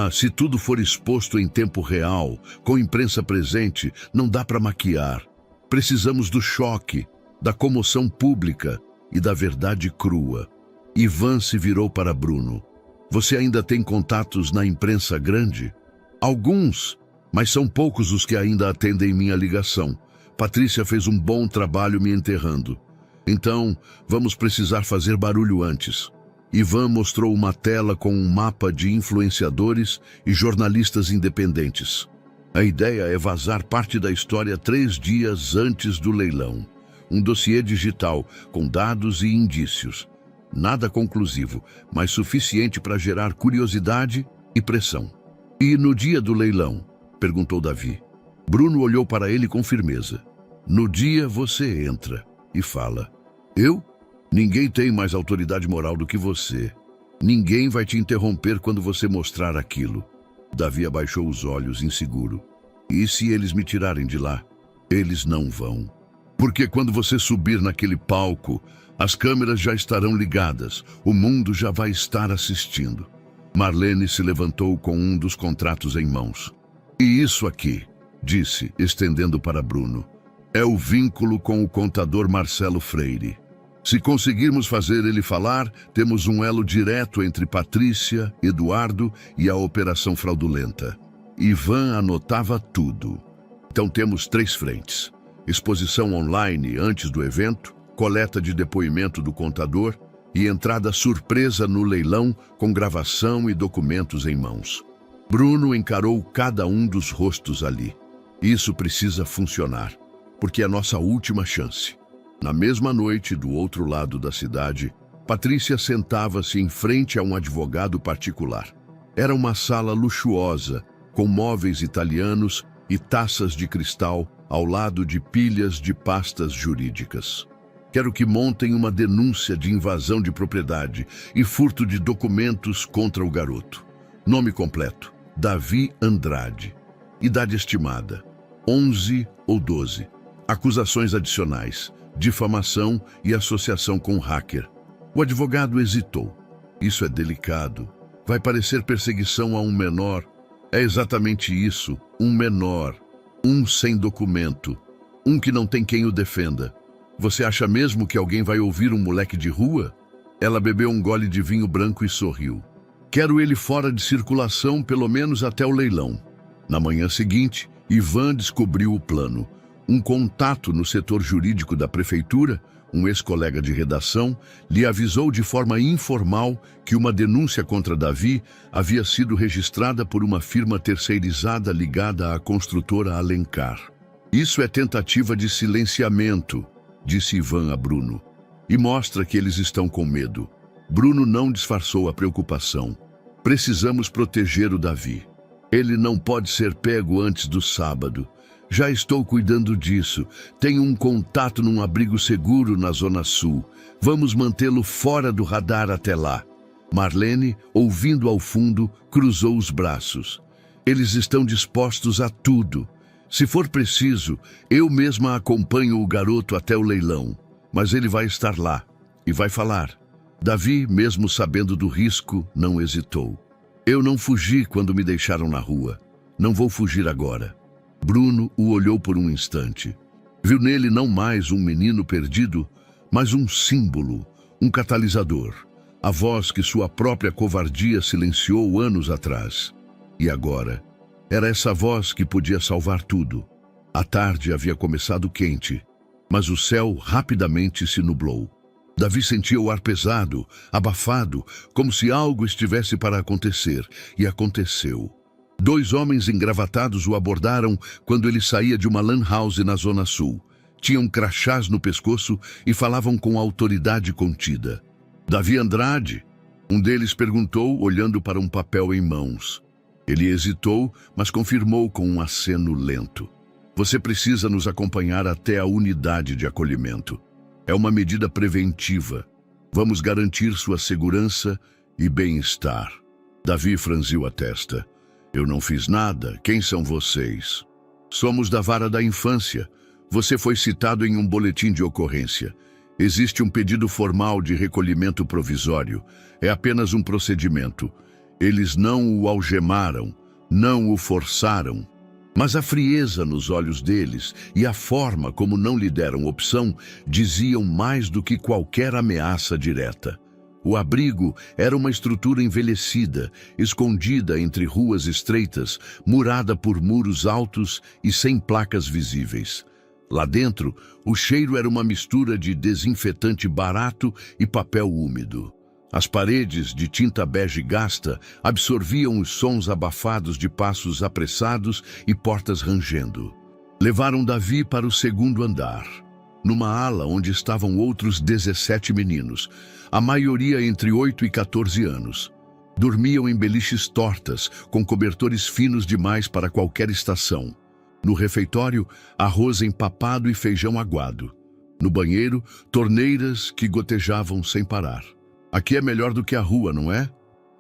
Se tudo for exposto em tempo real, com imprensa presente, não dá para maquiar. Precisamos do choque, da comoção pública e da verdade crua." Ivan se virou para Bruno. "Você ainda tem contatos na imprensa grande?" "Alguns, mas são poucos os que ainda atendem minha ligação. Patrícia fez um bom trabalho me enterrando. Então, vamos precisar fazer barulho antes." Ivan mostrou uma tela com um mapa de influenciadores e jornalistas independentes. "A ideia é vazar parte da história 3 dias antes do leilão. Um dossiê digital com dados e indícios. Nada conclusivo, mas suficiente para gerar curiosidade e pressão." "E no dia do leilão?" perguntou Davi. Bruno olhou para ele com firmeza. "No dia você entra e fala: 'Eu? Ninguém tem mais autoridade moral do que você. Ninguém vai te interromper quando você mostrar aquilo.'" Davi abaixou os olhos, inseguro. "E se eles me tirarem de lá?" "Eles não vão. Porque quando você subir naquele palco, as câmeras já estarão ligadas. O mundo já vai estar assistindo." Marlene se levantou com um dos contratos em mãos. "E isso aqui", disse, estendendo para Bruno, "é o vínculo com o contador Marcelo Freire. Se conseguirmos fazer ele falar, temos um elo direto entre Patrícia, Eduardo e a operação fraudulenta." Ivan anotava tudo. "Então temos 3 frentes. Exposição online antes do evento, coleta de depoimento do contador e entrada surpresa no leilão com gravação e documentos em mãos." Bruno encarou cada um dos rostos ali. "Isso precisa funcionar, porque é a nossa última chance." Na mesma noite, do outro lado da cidade, Patrícia sentava-se em frente a um advogado particular. Era uma sala luxuosa, com móveis italianos e taças de cristal ao lado de pilhas de pastas jurídicas. "Quero que montem uma denúncia de invasão de propriedade e furto de documentos contra o garoto. Nome completo: Davi Andrade. Idade estimada: 11 ou 12. Acusações adicionais: difamação e associação com hacker." O advogado hesitou. "Isso é delicado. Vai parecer perseguição a um menor." "É exatamente isso, um menor. Um sem documento. Um que não tem quem o defenda. Você acha mesmo que alguém vai ouvir um moleque de rua?" Ela bebeu um gole de vinho branco e sorriu. "Quero ele fora de circulação pelo menos até o leilão." Na manhã seguinte, Ivan descobriu o plano. Um contato no setor jurídico da prefeitura, um ex-colega de redação, lhe avisou de forma informal que uma denúncia contra Davi havia sido registrada por uma firma terceirizada ligada à construtora Alencar. "Isso é tentativa de silenciamento", disse Ivan a Bruno, "e mostra que eles estão com medo." Bruno não disfarçou a preocupação. "Precisamos proteger o Davi. Ele não pode ser pego antes do sábado. Já estou cuidando disso. Tenho um contato num abrigo seguro na Zona Sul. Vamos mantê-lo fora do radar até lá." Marlene, ouvindo ao fundo, cruzou os braços. "Eles estão dispostos a tudo. Se for preciso, eu mesma acompanho o garoto até o leilão. Mas ele vai estar lá e vai falar." Davi, mesmo sabendo do risco, não hesitou. "Eu não fugi quando me deixaram na rua. Não vou fugir agora." Bruno o olhou por um instante. Viu nele não mais um menino perdido, mas um símbolo, um catalisador, a voz que sua própria covardia silenciou anos atrás. E agora, era essa voz que podia salvar tudo. A tarde havia começado quente, mas o céu rapidamente se nublou. Davi sentia o ar pesado, abafado, como se algo estivesse para acontecer, e aconteceu. 2 homens engravatados o abordaram quando ele saía de uma lan house na Zona Sul. Tinham crachás no pescoço e falavam com autoridade contida. Davi Andrade? Um deles perguntou, olhando para um papel em mãos. Ele hesitou, mas confirmou com um aceno lento. Você precisa nos acompanhar até a unidade de acolhimento. É uma medida preventiva. Vamos garantir sua segurança e bem-estar. Davi franziu a testa. Eu não fiz nada. Quem são vocês? Somos da vara da infância. Você foi citado em um boletim de ocorrência. Existe um pedido formal de recolhimento provisório. É apenas um procedimento. Eles não o algemaram, não o forçaram. Mas a frieza nos olhos deles e a forma como não lhe deram opção diziam mais do que qualquer ameaça direta. O abrigo era uma estrutura envelhecida, escondida entre ruas estreitas, murada por muros altos e sem placas visíveis. Lá dentro, o cheiro era uma mistura de desinfetante barato e papel úmido. As paredes de tinta bege gasta absorviam os sons abafados de passos apressados e portas rangendo. Levaram Davi para o 2º andar, numa ala onde estavam outros 17 meninos, a maioria entre 8 e 14 anos. Dormiam em beliches tortas, com cobertores finos demais para qualquer estação. No refeitório, arroz empapado e feijão aguado. No banheiro, torneiras que gotejavam sem parar. Aqui é melhor do que a rua, não é?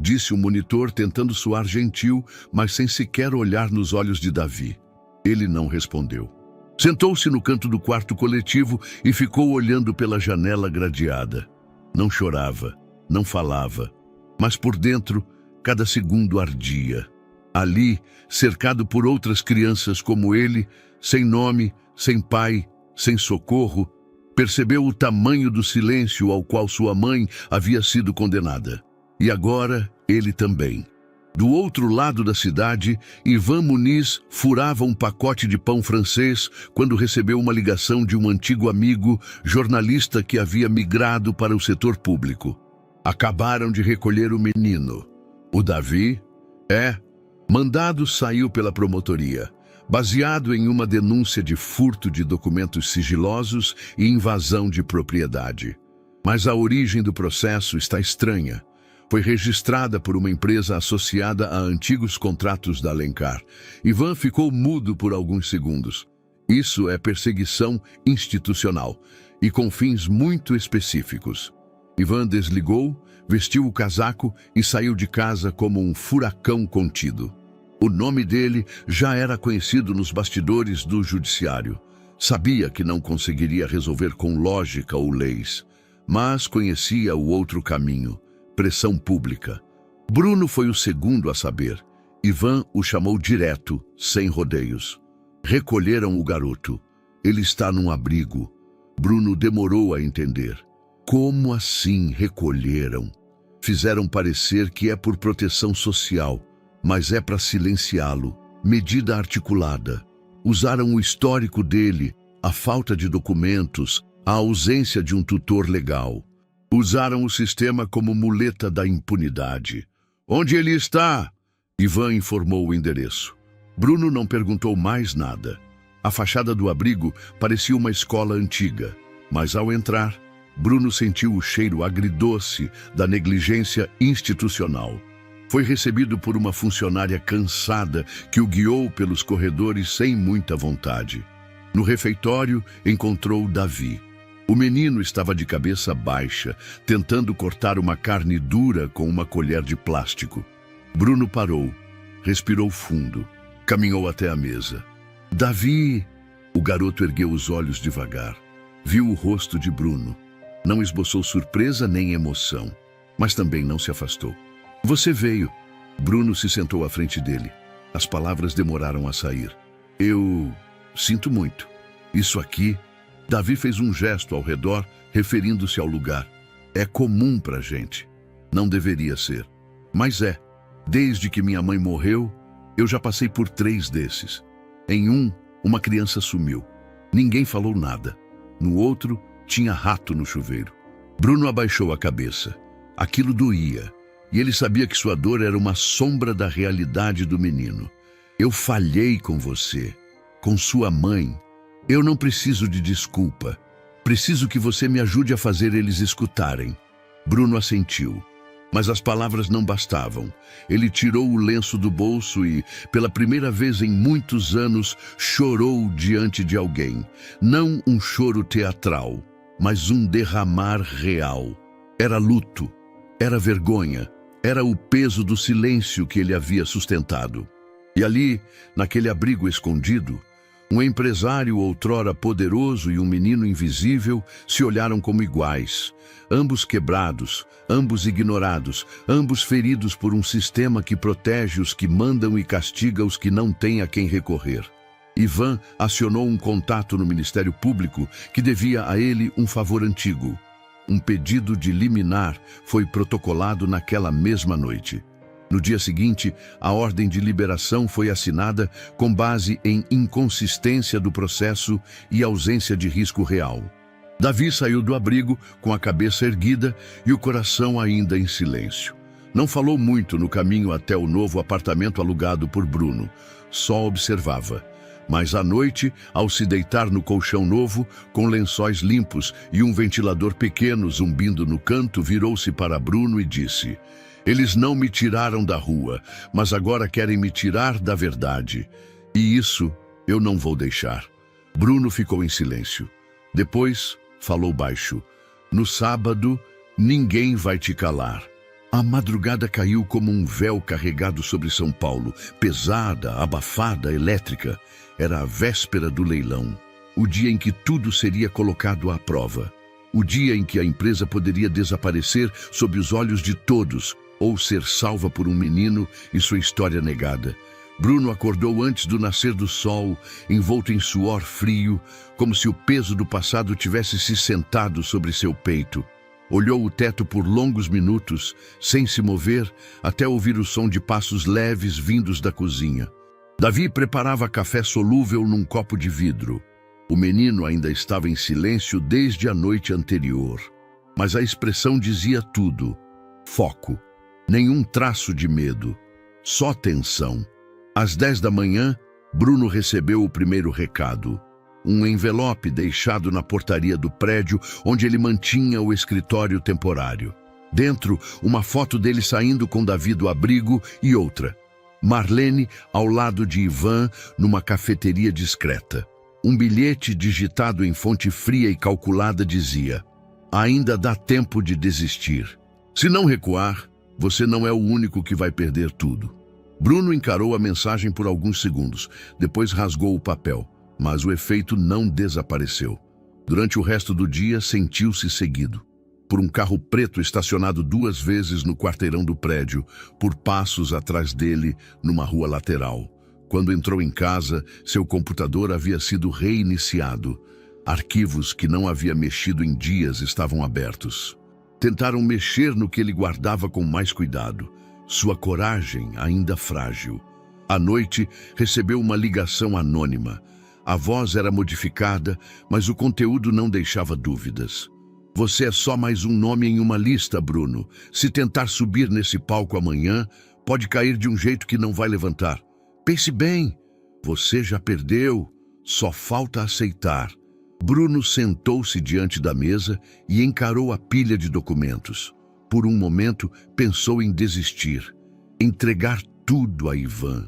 Disse o monitor, tentando soar gentil, mas sem sequer olhar nos olhos de Davi. Ele não respondeu. Sentou-se no canto do quarto coletivo e ficou olhando pela janela gradeada. Não chorava, não falava, mas por dentro, cada segundo ardia. Ali, cercado por outras crianças como ele, sem nome, sem pai, sem socorro, percebeu o tamanho do silêncio ao qual sua mãe havia sido condenada. E agora, ele também. Do outro lado da cidade, Ivan Muniz furava um pacote de pão francês quando recebeu uma ligação de um antigo amigo, jornalista que havia migrado para o setor público. Acabaram de recolher o menino. O Davi? Mandado saiu pela promotoria, baseado em uma denúncia de furto de documentos sigilosos e invasão de propriedade. Mas a origem do processo está estranha. Foi registrada por uma empresa associada a antigos contratos da Alencar. Ivan ficou mudo por alguns segundos. Isso é perseguição institucional e com fins muito específicos. Ivan desligou, vestiu o casaco e saiu de casa como um furacão contido. O nome dele já era conhecido nos bastidores do judiciário. Sabia que não conseguiria resolver com lógica ou leis, mas conhecia o outro caminho. Pressão pública. Bruno foi o segundo a saber. Ivan o chamou direto, sem rodeios. Recolheram o garoto. Ele está num abrigo. Bruno demorou a entender. Como assim recolheram? Fizeram parecer que é por proteção social, mas é para silenciá-lo. Medida articulada. Usaram o histórico dele, a falta de documentos, a ausência de um tutor legal. Usaram o sistema como muleta da impunidade. Onde ele está? Ivan informou o endereço. Bruno não perguntou mais nada. A fachada do abrigo parecia uma escola antiga, mas ao entrar, Bruno sentiu o cheiro agridoce da negligência institucional. Foi recebido por uma funcionária cansada que o guiou pelos corredores sem muita vontade. No refeitório, encontrou Davi. O menino estava de cabeça baixa, tentando cortar uma carne dura com uma colher de plástico. Bruno parou, respirou fundo, caminhou até a mesa. Davi! O garoto ergueu os olhos devagar. Viu o rosto de Bruno. Não esboçou surpresa nem emoção, mas também não se afastou. Você veio. Bruno se sentou à frente dele. As palavras demoraram a sair. Eu sinto muito. Isso aqui... Davi fez um gesto ao redor, referindo-se ao lugar. É comum pra gente. Não deveria ser. Mas é. Desde que minha mãe morreu, eu já passei por 3 desses. Em um, uma criança sumiu. Ninguém falou nada. No outro, tinha rato no chuveiro. Bruno abaixou a cabeça. Aquilo doía, e ele sabia que sua dor era uma sombra da realidade do menino. Eu falhei com você, com sua mãe. Eu não preciso de desculpa. Preciso que você me ajude a fazer eles escutarem. Bruno assentiu. Mas as palavras não bastavam. Ele tirou o lenço do bolso e, pela primeira vez em muitos anos, chorou diante de alguém. Não um choro teatral, mas um derramar real. Era luto, era vergonha, era o peso do silêncio que ele havia sustentado. E ali, naquele abrigo escondido, um empresário outrora poderoso e um menino invisível se olharam como iguais, ambos quebrados, ambos ignorados, ambos feridos por um sistema que protege os que mandam e castiga os que não têm a quem recorrer. Ivan acionou um contato no Ministério Público que devia a ele um favor antigo. Um pedido de liminar foi protocolado naquela mesma noite. No dia seguinte, a ordem de liberação foi assinada com base em inconsistência do processo e ausência de risco real. Davi saiu do abrigo com a cabeça erguida e o coração ainda em silêncio. Não falou muito no caminho até o novo apartamento alugado por Bruno. Só observava. Mas à noite, ao se deitar no colchão novo, com lençóis limpos e um ventilador pequeno zumbindo no canto, virou-se para Bruno e disse: "Eles não me tiraram da rua, mas agora querem me tirar da verdade. E isso eu não vou deixar." Bruno ficou em silêncio. Depois, falou baixo: "No sábado, ninguém vai te calar." A madrugada caiu como um véu carregado sobre São Paulo, pesada, abafada, elétrica. Era a véspera do leilão, o dia em que tudo seria colocado à prova. O dia em que a empresa poderia desaparecer sob os olhos de todos, ou ser salva por um menino e sua história negada. Bruno acordou antes do nascer do sol, envolto em suor frio, como se o peso do passado tivesse se sentado sobre seu peito. Olhou o teto por longos minutos, sem se mover, até ouvir o som de passos leves vindos da cozinha. Davi preparava café solúvel num copo de vidro. O menino ainda estava em silêncio desde a noite anterior. Mas a expressão dizia tudo. Foco. Nenhum traço de medo. Só tensão. Às 10 da manhã, Bruno recebeu o primeiro recado. Um envelope deixado na portaria do prédio onde ele mantinha o escritório temporário. Dentro, uma foto dele saindo com Davi do abrigo e outra. Marlene ao lado de Ivan numa cafeteria discreta. Um bilhete digitado em fonte fria e calculada dizia: "Ainda dá tempo de desistir. Se não recuar, você não é o único que vai perder tudo." Bruno encarou a mensagem por alguns segundos, depois rasgou o papel, mas o efeito não desapareceu. Durante o resto do dia, sentiu-se seguido. Por um carro preto estacionado 2 vezes no quarteirão do prédio, por passos atrás dele, numa rua lateral. Quando entrou em casa, seu computador havia sido reiniciado. Arquivos que não havia mexido em dias estavam abertos. Tentaram mexer no que ele guardava com mais cuidado. Sua coragem ainda frágil. À noite, recebeu uma ligação anônima. A voz era modificada, mas o conteúdo não deixava dúvidas. "Você é só mais um nome em uma lista, Bruno. Se tentar subir nesse palco amanhã, pode cair de um jeito que não vai levantar. Pense bem, você já perdeu, só falta aceitar." Bruno sentou-se diante da mesa e encarou a pilha de documentos. Por um momento, pensou em desistir, entregar tudo a Ivan,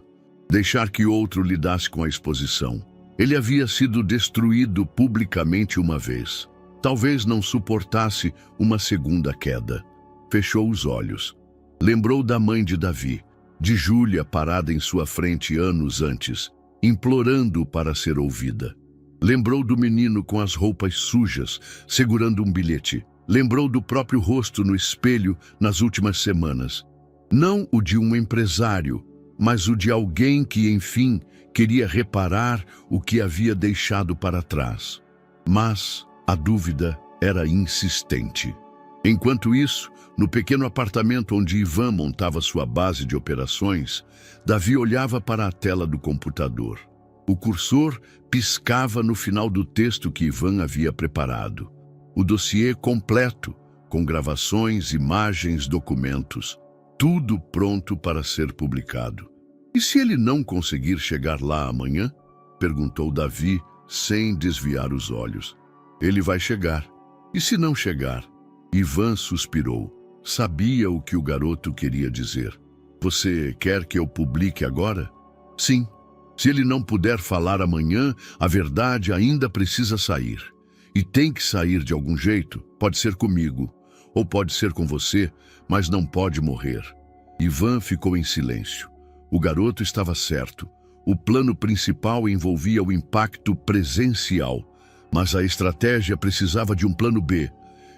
deixar que outro lidasse com a exposição. Ele havia sido destruído publicamente uma vez. Talvez não suportasse uma segunda queda. Fechou os olhos. Lembrou da mãe de Davi, de Júlia parada em sua frente anos antes, implorando para ser ouvida. Lembrou do menino com as roupas sujas, segurando um bilhete. Lembrou do próprio rosto no espelho nas últimas semanas. Não o de um empresário, mas o de alguém que, enfim, queria reparar o que havia deixado para trás. Mas a dúvida era insistente. Enquanto isso, no pequeno apartamento onde Ivan montava sua base de operações, Davi olhava para a tela do computador. O cursor piscava no final do texto que Ivan havia preparado. O dossiê completo, com gravações, imagens, documentos, tudo pronto para ser publicado. E se ele não conseguir chegar lá amanhã? Perguntou Davi, sem desviar os olhos. Ele vai chegar. E se não chegar? Ivan suspirou. Sabia o que o garoto queria dizer. Você quer que eu publique agora? Sim. Se ele não puder falar amanhã, a verdade ainda precisa sair. E tem que sair de algum jeito. Pode ser comigo, ou pode ser com você, mas não pode morrer. Ivan ficou em silêncio. O garoto estava certo. O plano principal envolvia o impacto presencial, mas a estratégia precisava de um plano B.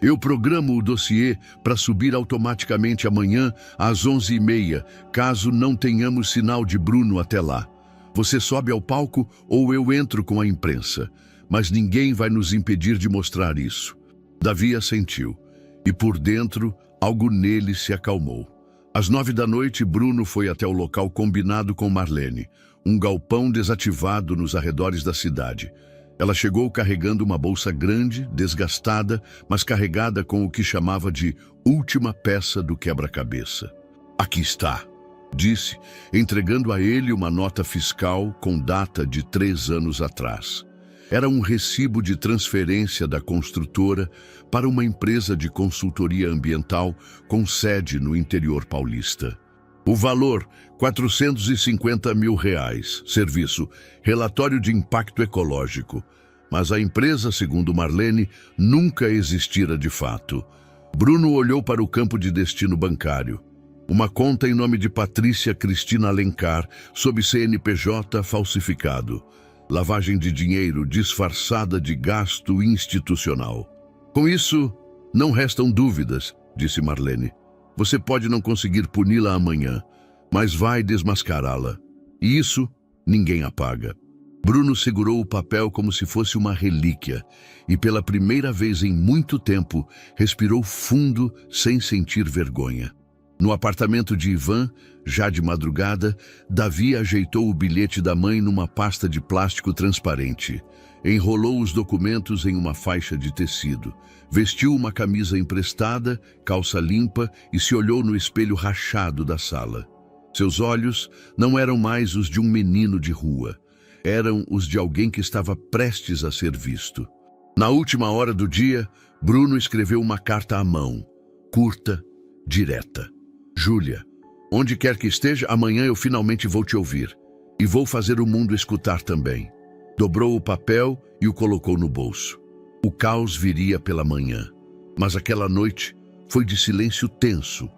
Eu programo o dossiê para subir automaticamente amanhã às 11h30, caso não tenhamos sinal de Bruno até lá. Você sobe ao palco ou eu entro com a imprensa, mas ninguém vai nos impedir de mostrar isso. Davi assentiu, e por dentro, algo nele se acalmou. Às 9h, Bruno foi até o local combinado com Marlene, um galpão desativado nos arredores da cidade. Ela chegou carregando uma bolsa grande, desgastada, mas carregada com o que chamava de última peça do quebra-cabeça. Aqui está, disse, entregando a ele uma nota fiscal com data de 3 anos atrás. Era um recibo de transferência da construtora para uma empresa de consultoria ambiental com sede no interior paulista. O valor, R$450 mil. Serviço, relatório de impacto ecológico. Mas a empresa, segundo Marlene, nunca existira de fato. Bruno olhou para o campo de destino bancário. Uma conta em nome de Patrícia Cristina Alencar, sob CNPJ falsificado. Lavagem de dinheiro disfarçada de gasto institucional. Com isso, não restam dúvidas, disse Marlene. Você pode não conseguir puni-la amanhã, mas vai desmascará-la. E isso ninguém apaga. Bruno segurou o papel como se fosse uma relíquia e, pela primeira vez em muito tempo, respirou fundo sem sentir vergonha. No apartamento de Ivan, já de madrugada, Davi ajeitou o bilhete da mãe numa pasta de plástico transparente. Enrolou os documentos em uma faixa de tecido. Vestiu uma camisa emprestada, calça limpa e se olhou no espelho rachado da sala. Seus olhos não eram mais os de um menino de rua. Eram os de alguém que estava prestes a ser visto. Na última hora do dia, Bruno escreveu uma carta à mão, curta, direta. Júlia, onde quer que esteja, amanhã eu finalmente vou te ouvir. E vou fazer o mundo escutar também. Dobrou o papel e o colocou no bolso. O caos viria pela manhã. Mas aquela noite foi de silêncio tenso.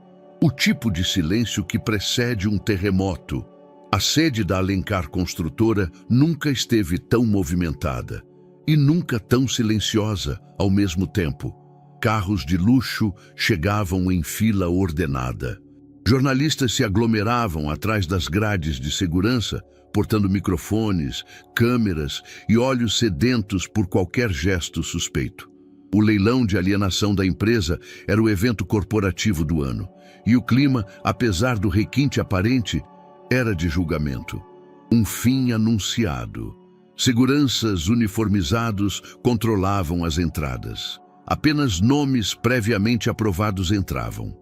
O tipo de silêncio que precede um terremoto. A sede da Alencar Construtora nunca esteve tão movimentada. E nunca tão silenciosa ao mesmo tempo. Carros de luxo chegavam em fila ordenada. Jornalistas se aglomeravam atrás das grades de segurança, portando microfones, câmeras e olhos sedentos por qualquer gesto suspeito. O leilão de alienação da empresa era o evento corporativo do ano, e o clima, apesar do requinte aparente, era de julgamento. Um fim anunciado. Seguranças uniformizados controlavam as entradas. Apenas nomes previamente aprovados entravam.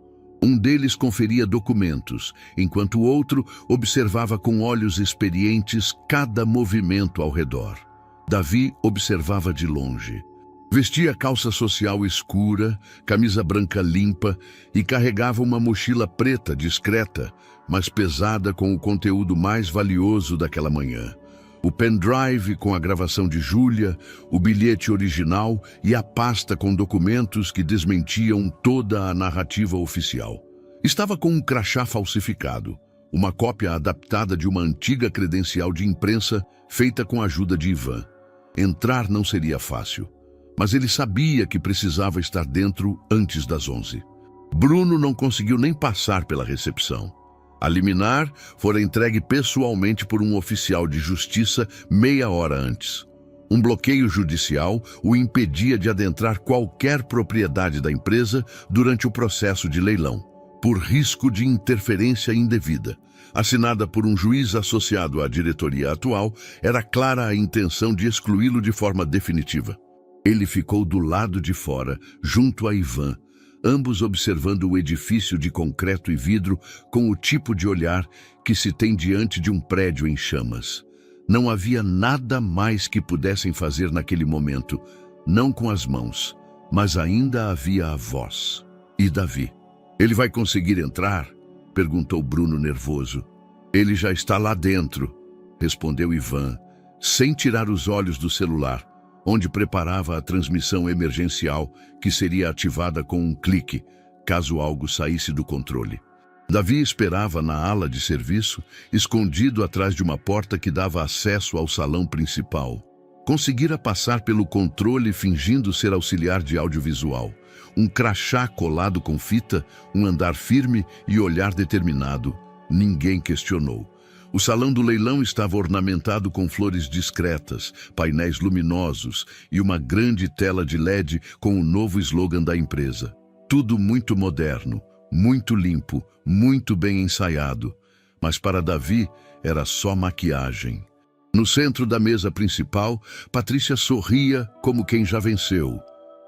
Um deles conferia documentos, enquanto o outro observava com olhos experientes cada movimento ao redor. Davi observava de longe. Vestia calça social escura, camisa branca limpa e carregava uma mochila preta discreta, mas pesada com o conteúdo mais valioso daquela manhã. O pendrive com a gravação de Júlia, o bilhete original e a pasta com documentos que desmentiam toda a narrativa oficial. Estava com um crachá falsificado, uma cópia adaptada de uma antiga credencial de imprensa feita com a ajuda de Ivan. Entrar não seria fácil, mas ele sabia que precisava estar dentro antes das 11. Bruno não conseguiu nem passar pela recepção. A liminar fora entregue pessoalmente por um oficial de justiça meia hora antes. Um bloqueio judicial o impedia de adentrar qualquer propriedade da empresa durante o processo de leilão, por risco de interferência indevida. Assinada por um juiz associado à diretoria atual, era clara a intenção de excluí-lo de forma definitiva. Ele ficou do lado de fora, junto a Ivan, ambos observando o edifício de concreto e vidro com o tipo de olhar que se tem diante de um prédio em chamas. Não havia nada mais que pudessem fazer naquele momento, não com as mãos, mas ainda havia a voz. E Davi? Ele vai conseguir entrar? Perguntou Bruno nervoso. Ele já está lá dentro, respondeu Ivan, sem tirar os olhos do celular, onde preparava a transmissão emergencial que seria ativada com um clique, caso algo saísse do controle. Davi esperava na ala de serviço, escondido atrás de uma porta que dava acesso ao salão principal. Conseguira passar pelo controle fingindo ser auxiliar de audiovisual. Um crachá colado com fita, um andar firme e olhar determinado. Ninguém questionou. O salão do leilão estava ornamentado com flores discretas, painéis luminosos e uma grande tela de LED com o novo slogan da empresa. Tudo muito moderno, muito limpo, muito bem ensaiado. Mas para Davi era só maquiagem. No centro da mesa principal, Patrícia sorria como quem já venceu.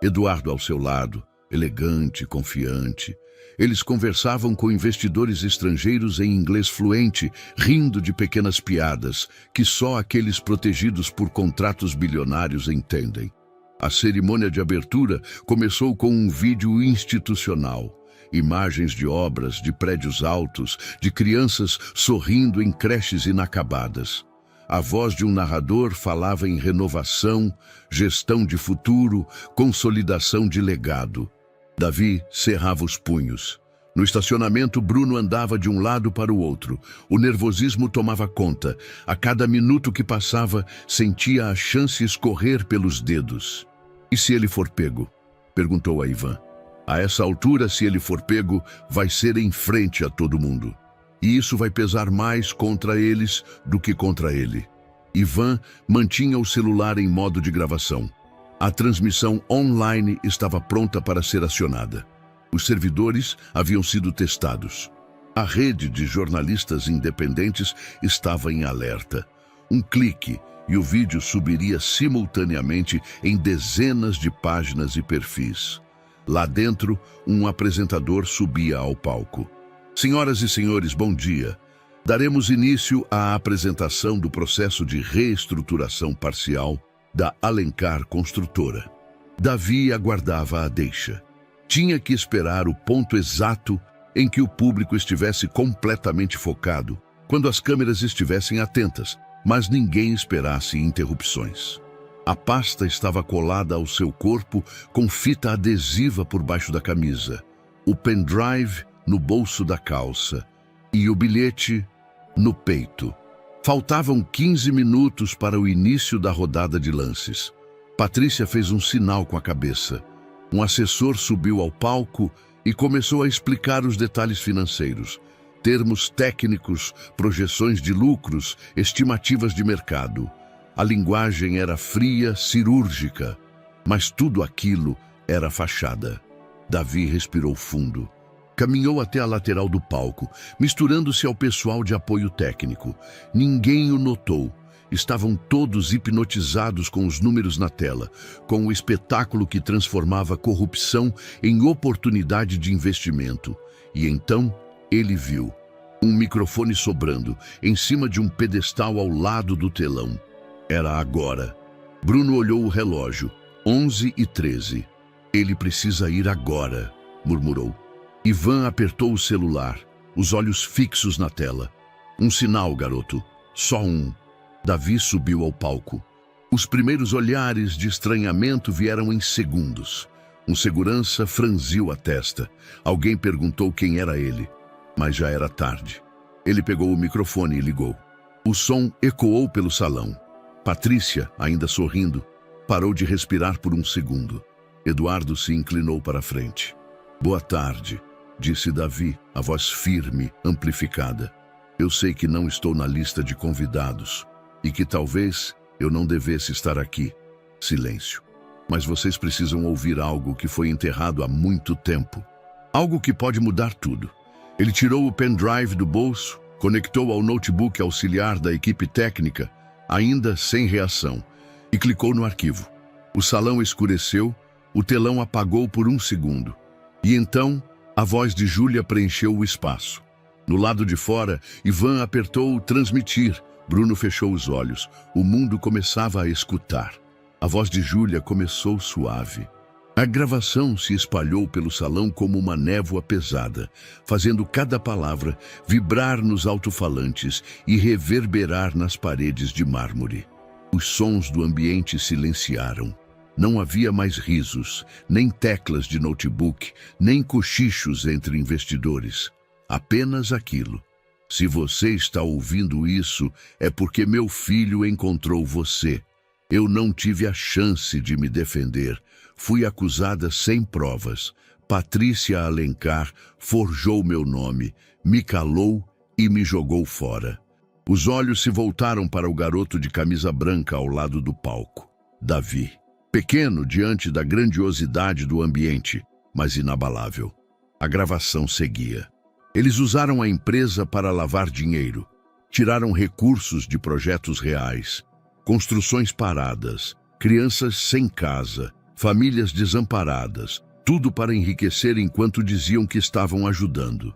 Eduardo ao seu lado, elegante, confiante. Eles conversavam com investidores estrangeiros em inglês fluente, rindo de pequenas piadas que só aqueles protegidos por contratos bilionários entendem. A cerimônia de abertura começou com um vídeo institucional. Imagens de obras, de prédios altos, de crianças sorrindo em creches inacabadas. A voz de um narrador falava em renovação, gestão de futuro, consolidação de legado. Davi cerrava os punhos. No estacionamento, Bruno andava de um lado para o outro. O nervosismo tomava conta. A cada minuto que passava, sentia a chance escorrer pelos dedos. E se ele for pego? Perguntou a Ivan. A essa altura, se ele for pego, vai ser em frente a todo mundo. E isso vai pesar mais contra eles do que contra ele. Ivan mantinha o celular em modo de gravação. A transmissão online estava pronta para ser acionada. Os servidores haviam sido testados. A rede de jornalistas independentes estava em alerta. Um clique e o vídeo subiria simultaneamente em dezenas de páginas e perfis. Lá dentro, um apresentador subia ao palco. Senhoras e senhores, bom dia. Daremos início à apresentação do processo de reestruturação parcial da Alencar Construtora. Davi aguardava a deixa. Tinha que esperar o ponto exato em que o público estivesse completamente focado, quando as câmeras estivessem atentas, mas ninguém esperasse interrupções. A pasta estava colada ao seu corpo com fita adesiva por baixo da camisa, o pendrive no bolso da calça e o bilhete no peito. Faltavam 15 minutos para o início da rodada de lances. Patrícia fez um sinal com a cabeça. Um assessor subiu ao palco e começou a explicar os detalhes financeiros, termos técnicos, projeções de lucros, estimativas de mercado. A linguagem era fria, cirúrgica, mas tudo aquilo era fachada. Davi respirou fundo. Caminhou até a lateral do palco, misturando-se ao pessoal de apoio técnico. Ninguém o notou. Estavam todos hipnotizados com os números na tela, com o espetáculo que transformava a corrupção em oportunidade de investimento. E então ele viu um microfone sobrando, em cima de um pedestal ao lado do telão. Era agora. Bruno olhou o relógio. 11h13. Ele precisa ir agora, murmurou. Ivan apertou o celular, os olhos fixos na tela. Um sinal, garoto. Só um. Davi subiu ao palco. Os primeiros olhares de estranhamento vieram em segundos. Um segurança franziu a testa. Alguém perguntou quem era ele, mas já era tarde. Ele pegou o microfone e ligou. O som ecoou pelo salão. Patrícia, ainda sorrindo, parou de respirar por um segundo. Eduardo se inclinou para a frente. Boa tarde, disse Davi, a voz firme, amplificada. Eu sei que não estou na lista de convidados e que talvez eu não devesse estar aqui. Silêncio. Mas vocês precisam ouvir algo que foi enterrado há muito tempo. Algo que pode mudar tudo. Ele tirou o pendrive do bolso, conectou ao notebook auxiliar da equipe técnica, ainda sem reação, e clicou no arquivo. O salão escureceu, o telão apagou por um segundo. E então, a voz de Júlia preencheu o espaço. No lado de fora, Ivan apertou o transmitir. Bruno fechou os olhos. O mundo começava a escutar. A voz de Júlia começou suave. A gravação se espalhou pelo salão como uma névoa pesada, fazendo cada palavra vibrar nos alto-falantes e reverberar nas paredes de mármore. Os sons do ambiente silenciaram. Não havia mais risos, nem teclas de notebook, nem cochichos entre investidores. Apenas aquilo. Se você está ouvindo isso, é porque meu filho encontrou você. Eu não tive a chance de me defender. Fui acusada sem provas. Patrícia Alencar forjou meu nome, me calou e me jogou fora. Os olhos se voltaram para o garoto de camisa branca ao lado do palco. Davi. Pequeno diante da grandiosidade do ambiente, mas inabalável. A gravação seguia. Eles usaram a empresa para lavar dinheiro. Tiraram recursos de projetos reais. Construções paradas, crianças sem casa, famílias desamparadas, tudo para enriquecer enquanto diziam que estavam ajudando.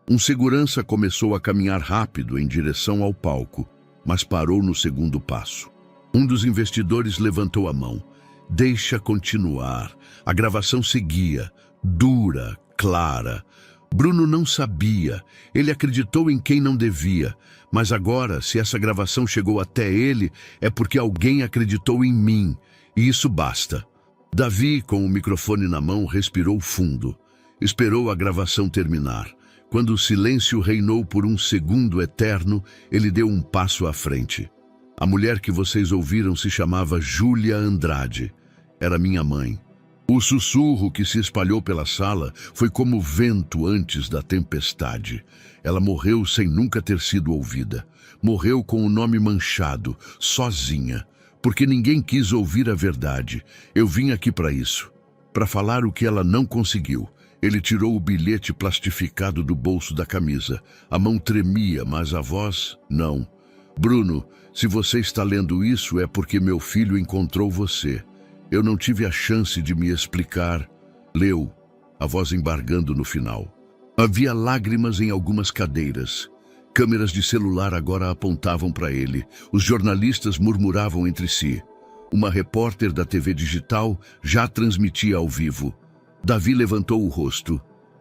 Um segurança começou a caminhar rápido em direção ao palco, mas parou no segundo passo. Um dos investidores levantou a mão. Deixa continuar. A gravação seguia, dura, clara. Bruno não sabia. Ele acreditou em quem não devia. Mas agora, se essa gravação chegou até ele, é porque alguém acreditou em mim. E isso basta. Davi, com o microfone na mão, respirou fundo. Esperou a gravação terminar. Quando o silêncio reinou por um segundo eterno, ele deu um passo à frente. A mulher que vocês ouviram se chamava Júlia Andrade. Era minha mãe. O sussurro que se espalhou pela sala foi como vento antes da tempestade. Ela morreu sem nunca ter sido ouvida. Morreu com o nome manchado, sozinha. Porque ninguém quis ouvir a verdade. Eu vim aqui para isso. Para falar o que ela não conseguiu. Ele tirou o bilhete plastificado do bolso da camisa. A mão tremia, mas a voz, não. Bruno, se você está lendo isso é porque meu filho encontrou você. Eu não tive a chance de me explicar. Leu, a voz embargando no final. Havia lágrimas em algumas cadeiras. Câmeras de celular agora apontavam para ele. Os jornalistas murmuravam entre si. Uma repórter da TV digital já transmitia ao vivo. Davi levantou o rosto.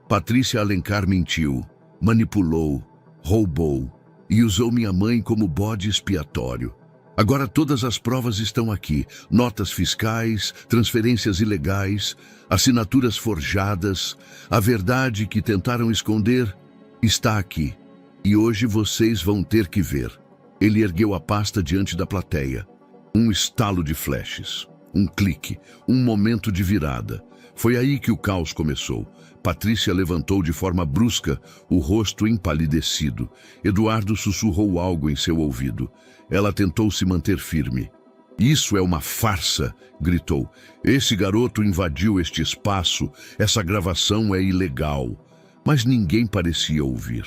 Patrícia Alencar mentiu, manipulou, roubou e usou minha mãe como bode expiatório. Agora todas as provas estão aqui. Notas fiscais, transferências ilegais, assinaturas forjadas. A verdade que tentaram esconder está aqui. E hoje vocês vão ter que ver. Ele ergueu a pasta diante da plateia. Um estalo de flashes. Um clique. Um momento de virada. Foi aí que o caos começou. Patrícia levantou de forma brusca, o rosto empalidecido. Eduardo sussurrou algo em seu ouvido. Ela tentou se manter firme. Isso é uma farsa, gritou. Esse garoto invadiu este espaço. Essa gravação é ilegal. Mas ninguém parecia ouvir.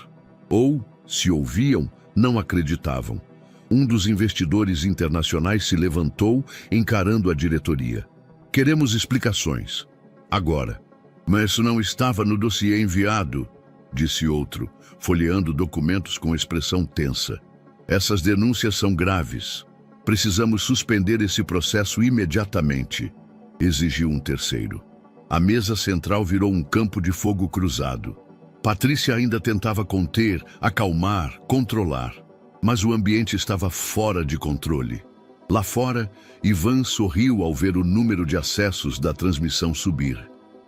Ou, se ouviam, não acreditavam. Um dos investidores internacionais se levantou, encarando a diretoria. Queremos explicações. Agora. Mas isso não estava no dossiê enviado, disse outro, folheando documentos com expressão tensa. Essas denúncias são graves. Precisamos suspender esse processo imediatamente, exigiu um terceiro. A mesa central virou um campo de fogo cruzado. Patrícia ainda tentava conter, acalmar, controlar. Mas o ambiente estava fora de controle. Lá fora, Ivan sorriu ao ver o número de acessos da transmissão subir.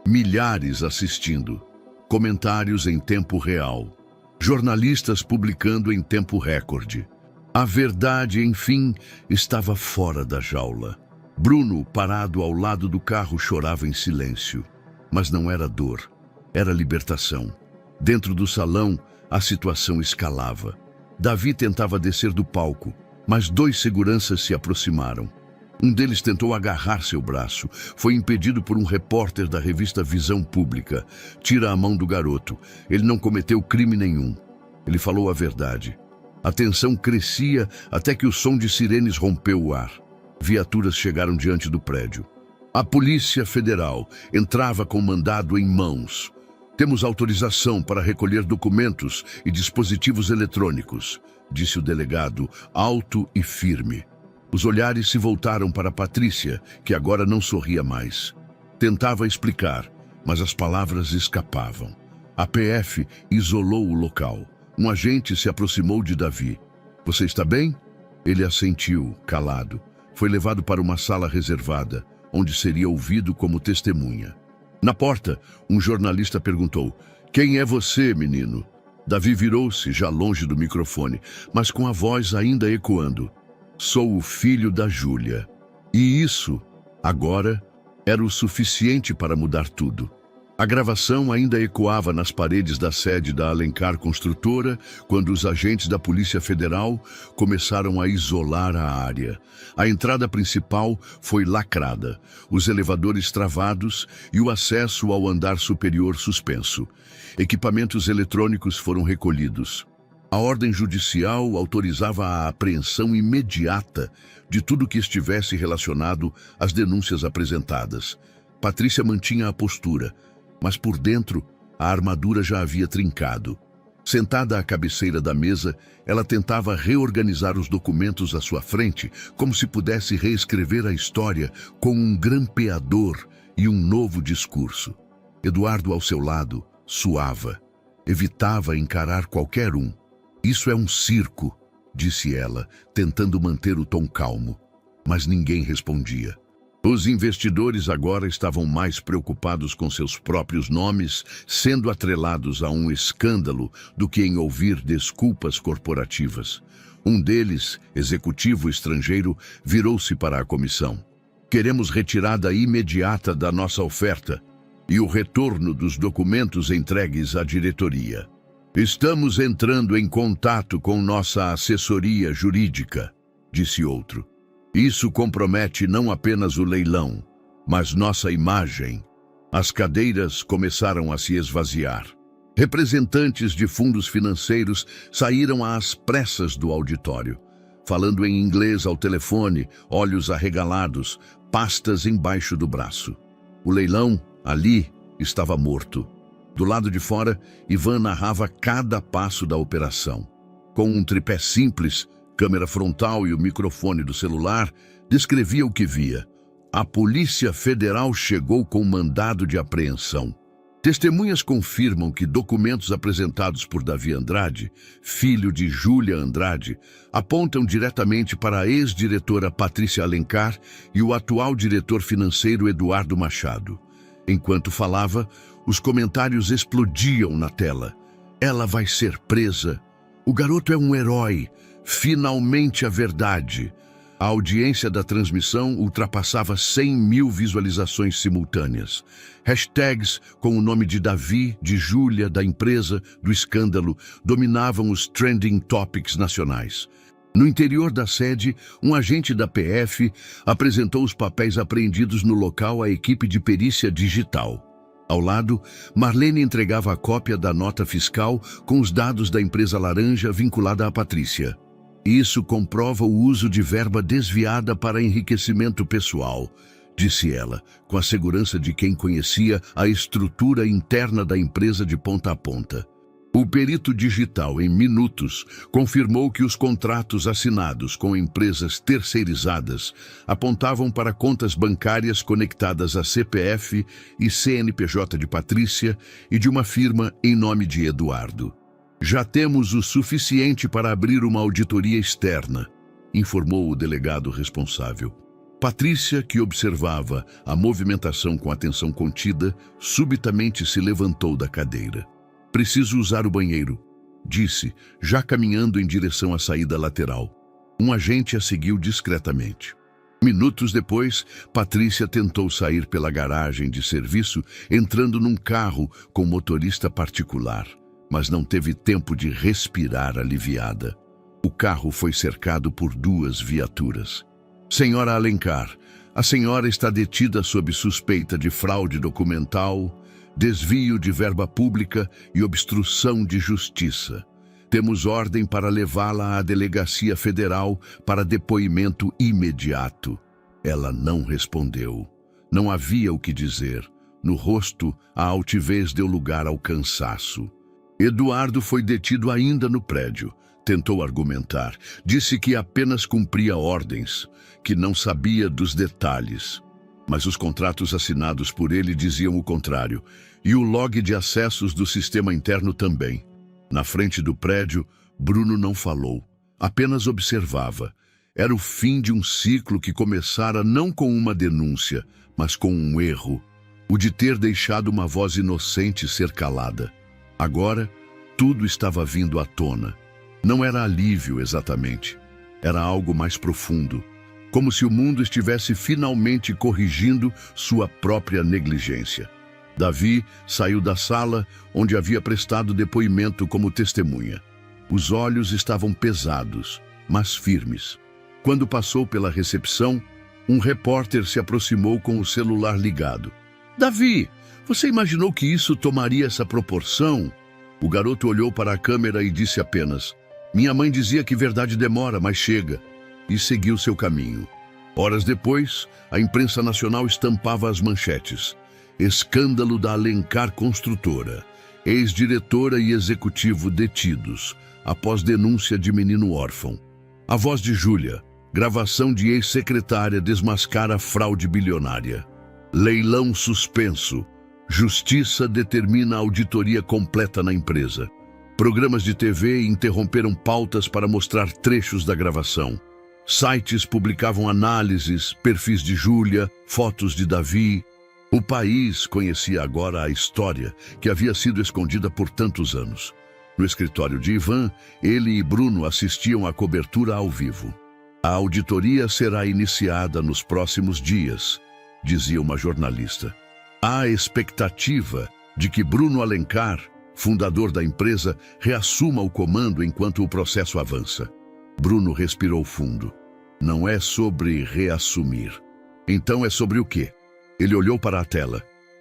Milhares assistindo. Comentários em tempo real. Jornalistas publicando em tempo recorde. A verdade, enfim, estava fora da jaula. Bruno, parado ao lado do carro, chorava em silêncio. Mas não era dor, era libertação. Dentro do salão, a situação escalava. Davi tentava descer do palco, mas 2 seguranças se aproximaram. Um deles tentou agarrar seu braço. Foi impedido por um repórter da revista Visão Pública. Tira a mão do garoto. Ele não cometeu crime nenhum. Ele falou a verdade. A tensão crescia até que o som de sirenes rompeu o ar. Viaturas chegaram diante do prédio. A Polícia Federal entrava com mandado em mãos. Temos autorização para recolher documentos e dispositivos eletrônicos, disse o delegado, alto e firme. Os olhares se voltaram para Patrícia, que agora não sorria mais. Tentava explicar, mas as palavras escapavam. A PF isolou o local. Um agente se aproximou de Davi. Você está bem? Ele assentiu, calado. Foi levado para uma sala reservada, onde seria ouvido como testemunha. Na porta, um jornalista perguntou: quem é você, menino? Davi virou-se, já longe do microfone, mas com a voz ainda ecoando. Sou o filho da Júlia. E isso, agora, era o suficiente para mudar tudo. A gravação ainda ecoava nas paredes da sede da Alencar Construtora quando os agentes da Polícia Federal começaram a isolar a área. A entrada principal foi lacrada, os elevadores travados e o acesso ao andar superior suspenso. Equipamentos eletrônicos foram recolhidos. A ordem judicial autorizava a apreensão imediata de tudo que estivesse relacionado às denúncias apresentadas. Patrícia mantinha a postura, mas por dentro a armadura já havia trincado. Sentada à cabeceira da mesa, ela tentava reorganizar os documentos à sua frente, como se pudesse reescrever a história com um grampeador e um novo discurso. Eduardo, ao seu lado, suava. Evitava encarar qualquer um. Isso é um circo, disse ela, tentando manter o tom calmo. Mas ninguém respondia. Os investidores agora estavam mais preocupados com seus próprios nomes, sendo atrelados a um escândalo, do que em ouvir desculpas corporativas. Um deles, executivo estrangeiro, virou-se para a comissão. Queremos retirada imediata da nossa oferta e o retorno dos documentos entregues à diretoria. Estamos entrando em contato com nossa assessoria jurídica, disse outro. Isso compromete não apenas o leilão, mas nossa imagem. As cadeiras começaram a se esvaziar. Representantes de fundos financeiros saíram às pressas do auditório, falando em inglês ao telefone, olhos arregalados, pastas embaixo do braço. O leilão, ali, estava morto. Do lado de fora, Ivan narrava cada passo da operação. Com um tripé simples, câmera frontal e o microfone do celular, descrevia o que via. A Polícia Federal chegou com mandado de apreensão. Testemunhas confirmam que documentos apresentados por Davi Andrade, filho de Júlia Andrade, apontam diretamente para a ex-diretora Patrícia Alencar e o atual diretor financeiro Eduardo Machado. Enquanto falava, os comentários explodiam na tela. Ela vai ser presa. O garoto é um herói. Finalmente a verdade. A audiência da transmissão ultrapassava 100 mil visualizações simultâneas. Hashtags com o nome de Davi, de Júlia, da empresa, do escândalo, dominavam os trending topics nacionais. No interior da sede, um agente da PF apresentou os papéis apreendidos no local à equipe de perícia digital. Ao lado, Marlene entregava a cópia da nota fiscal com os dados da empresa laranja vinculada à Patrícia. Isso comprova o uso de verba desviada para enriquecimento pessoal, disse ela, com a segurança de quem conhecia a estrutura interna da empresa de ponta a ponta. O perito digital, em minutos, confirmou que os contratos assinados com empresas terceirizadas apontavam para contas bancárias conectadas a CPF e CNPJ de Patrícia e de uma firma em nome de Eduardo. Já temos o suficiente para abrir uma auditoria externa, informou o delegado responsável. Patrícia, que observava a movimentação com atenção contida, subitamente se levantou da cadeira. Preciso usar o banheiro, disse, já caminhando em direção à saída lateral. Um agente a seguiu discretamente. Minutos depois, Patrícia tentou sair pela garagem de serviço, entrando num carro com motorista particular, mas não teve tempo de respirar aliviada. O carro foi cercado por 2 viaturas. Senhora Alencar, a senhora está detida sob suspeita de fraude documental, desvio de verba pública e obstrução de justiça. Temos ordem para levá-la à Delegacia Federal para depoimento imediato. Ela não respondeu. Não havia o que dizer. No rosto, a altivez deu lugar ao cansaço. Eduardo foi detido ainda no prédio. Tentou argumentar. Disse que apenas cumpria ordens, que não sabia dos detalhes. Mas os contratos assinados por ele diziam o contrário, e o log de acessos do sistema interno também. Na frente do prédio, Bruno não falou, apenas observava. Era o fim de um ciclo que começara não com uma denúncia, mas com um erro. O de ter deixado uma voz inocente ser calada. Agora, tudo estava vindo à tona. Não era alívio exatamente. Era algo mais profundo. Como se o mundo estivesse finalmente corrigindo sua própria negligência. Davi saiu da sala onde havia prestado depoimento como testemunha. Os olhos estavam pesados, mas firmes. Quando passou pela recepção, um repórter se aproximou com o celular ligado. Davi, você imaginou que isso tomaria essa proporção? O garoto olhou para a câmera e disse apenas: minha mãe dizia que verdade demora, mas chega. E seguiu seu caminho. Horas depois, a imprensa nacional estampava as manchetes. Escândalo da Alencar Construtora. Ex-diretora e executivo detidos, após denúncia de menino órfão. A voz de Júlia. Gravação de ex-secretária desmascara fraude bilionária. Leilão suspenso. Justiça determina auditoria completa na empresa. Programas de TV interromperam pautas para mostrar trechos da gravação. Sites publicavam análises, perfis de Júlia, fotos de Davi. O país conhecia agora a história que havia sido escondida por tantos anos. No escritório de Ivan, ele e Bruno assistiam à cobertura ao vivo. A auditoria será iniciada nos próximos dias, dizia uma jornalista. Há expectativa de que Bruno Alencar, fundador da empresa, reassuma o comando enquanto o processo avança. Bruno respirou fundo. Não é sobre reassumir. Então é sobre o quê? Ele olhou para a tela.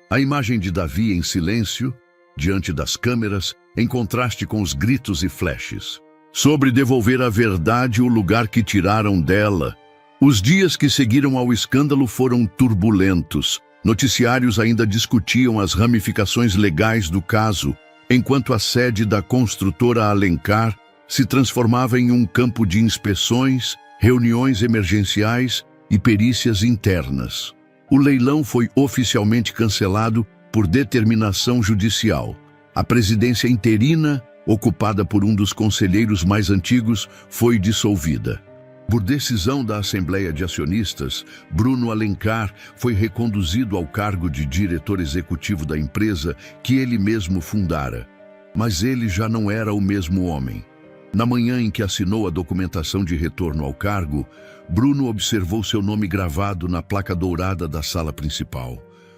A imagem de Davi em silêncio, diante das câmeras, em contraste com os gritos e flashes. Sobre devolver à verdade o lugar que tiraram dela. Os dias que seguiram ao escândalo foram turbulentos. Noticiários ainda discutiam as ramificações legais do caso, enquanto a sede da construtora Alencar se transformava em um campo de inspeções, reuniões emergenciais e perícias internas. O leilão foi oficialmente cancelado por determinação judicial. A presidência interina, ocupada por um dos conselheiros mais antigos, foi dissolvida. Por decisão da Assembleia de Acionistas, Bruno Alencar foi reconduzido ao cargo de diretor executivo da empresa que ele mesmo fundara. Mas ele já não era o mesmo homem. Na manhã em que assinou a documentação de retorno ao cargo, Bruno observou seu nome gravado na placa dourada da sala principal.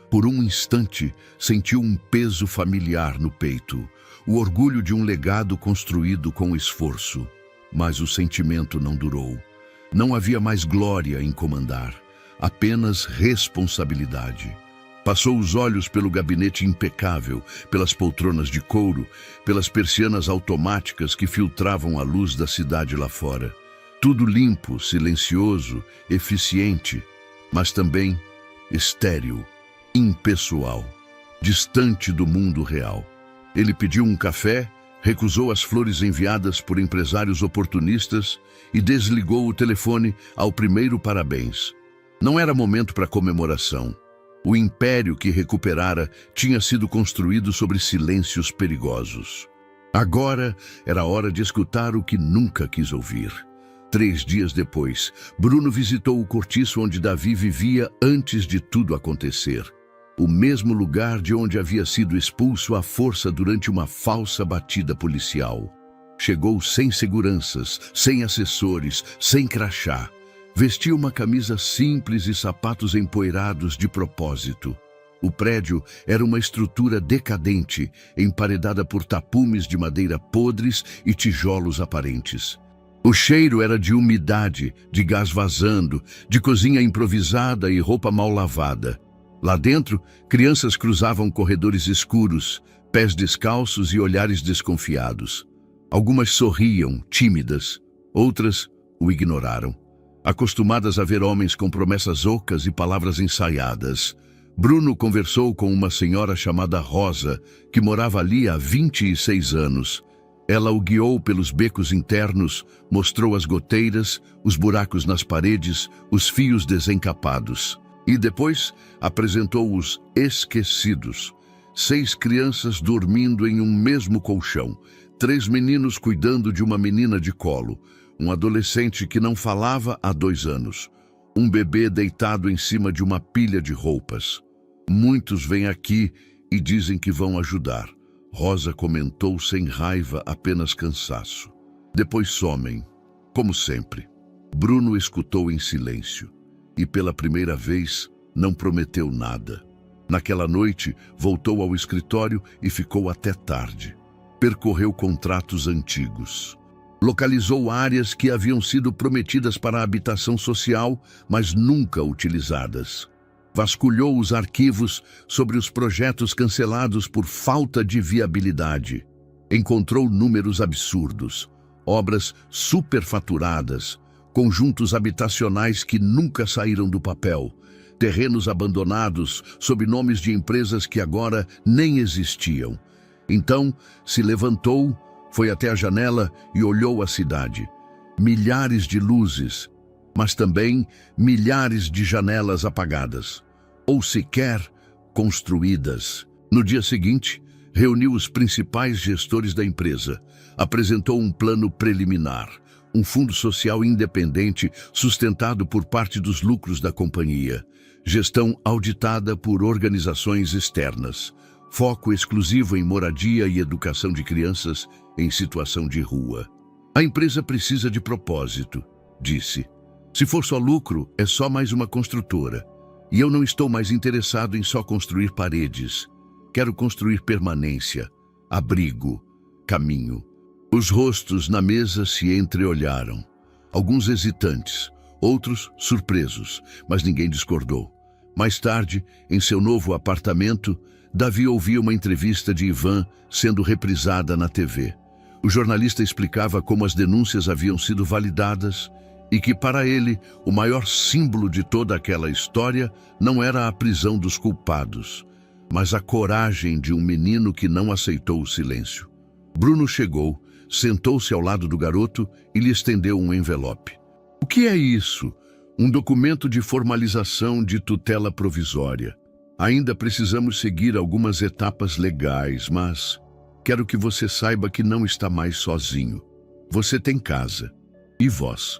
Por um instante, sentiu um peso familiar no peito, o orgulho de um legado construído com esforço. Mas o sentimento não durou. Não havia mais glória em comandar, apenas responsabilidade. Passou os olhos pelo gabinete impecável, pelas poltronas de couro, pelas persianas automáticas que filtravam a luz da cidade lá fora. Tudo limpo, silencioso, eficiente, mas também estéril, impessoal, distante do mundo real. Ele pediu um café, recusou as flores enviadas por empresários oportunistas e desligou o telefone ao primeiro parabéns. Não era momento para comemoração. O império que recuperara tinha sido construído sobre silêncios perigosos. Agora era hora de escutar o que nunca quis ouvir. 3 dias depois, Bruno visitou o cortiço onde Davi vivia antes de tudo acontecer. O mesmo lugar de onde havia sido expulso à força durante uma falsa batida policial. Chegou sem seguranças, sem assessores, sem crachá. Vestia uma camisa simples e sapatos empoeirados de propósito. O prédio era uma estrutura decadente, emparedada por tapumes de madeira podres e tijolos aparentes. O cheiro era de umidade, de gás vazando, de cozinha improvisada e roupa mal lavada. Lá dentro, crianças cruzavam corredores escuros, pés descalços e olhares desconfiados. Algumas sorriam, tímidas, outras o ignoraram. Acostumadas a ver homens com promessas ocas e palavras ensaiadas. Bruno conversou com uma senhora chamada Rosa, que morava ali há 26 anos. Ela o guiou pelos becos internos, mostrou as goteiras, os buracos nas paredes, os fios desencapados. E depois apresentou os esquecidos. 6 crianças dormindo em um mesmo colchão, 3 meninos cuidando de uma menina de colo, um adolescente que não falava há 2 anos, um bebê deitado em cima de uma pilha de roupas. Muitos vêm aqui e dizem que vão ajudar. Rosa comentou sem raiva, apenas cansaço. Depois somem, como sempre. Bruno escutou em silêncio e, pela primeira vez, não prometeu nada. Naquela noite, voltou ao escritório e ficou até tarde. Percorreu contratos antigos. Localizou áreas que haviam sido prometidas para a habitação social, mas nunca utilizadas. Vasculhou os arquivos sobre os projetos cancelados por falta de viabilidade. Encontrou números absurdos, obras superfaturadas, conjuntos habitacionais que nunca saíram do papel, terrenos abandonados sob nomes de empresas que agora nem existiam. Então, se levantou, foi até a janela e olhou a cidade. Milhares de luzes, mas também milhares de janelas apagadas, ou sequer construídas. No dia seguinte, reuniu os principais gestores da empresa, apresentou um plano preliminar, um fundo social independente sustentado por parte dos lucros da companhia, gestão auditada por organizações externas, foco exclusivo em moradia e educação de crianças em situação de rua. A empresa precisa de propósito, disse. Se for só lucro, é só mais uma construtora. E eu não estou mais interessado em só construir paredes. Quero construir permanência, abrigo, caminho. Os rostos na mesa se entreolharam. Alguns hesitantes, outros surpresos, mas ninguém discordou. Mais tarde, em seu novo apartamento, Davi ouvia uma entrevista de Ivan sendo reprisada na TV. O jornalista explicava como as denúncias haviam sido validadas e que, para ele, o maior símbolo de toda aquela história não era a prisão dos culpados, mas a coragem de um menino que não aceitou o silêncio. Bruno chegou, sentou-se ao lado do garoto e lhe estendeu um envelope. O que é isso? Um documento de formalização de tutela provisória. Ainda precisamos seguir algumas etapas legais, mas quero que você saiba que não está mais sozinho. Você tem casa. E voz.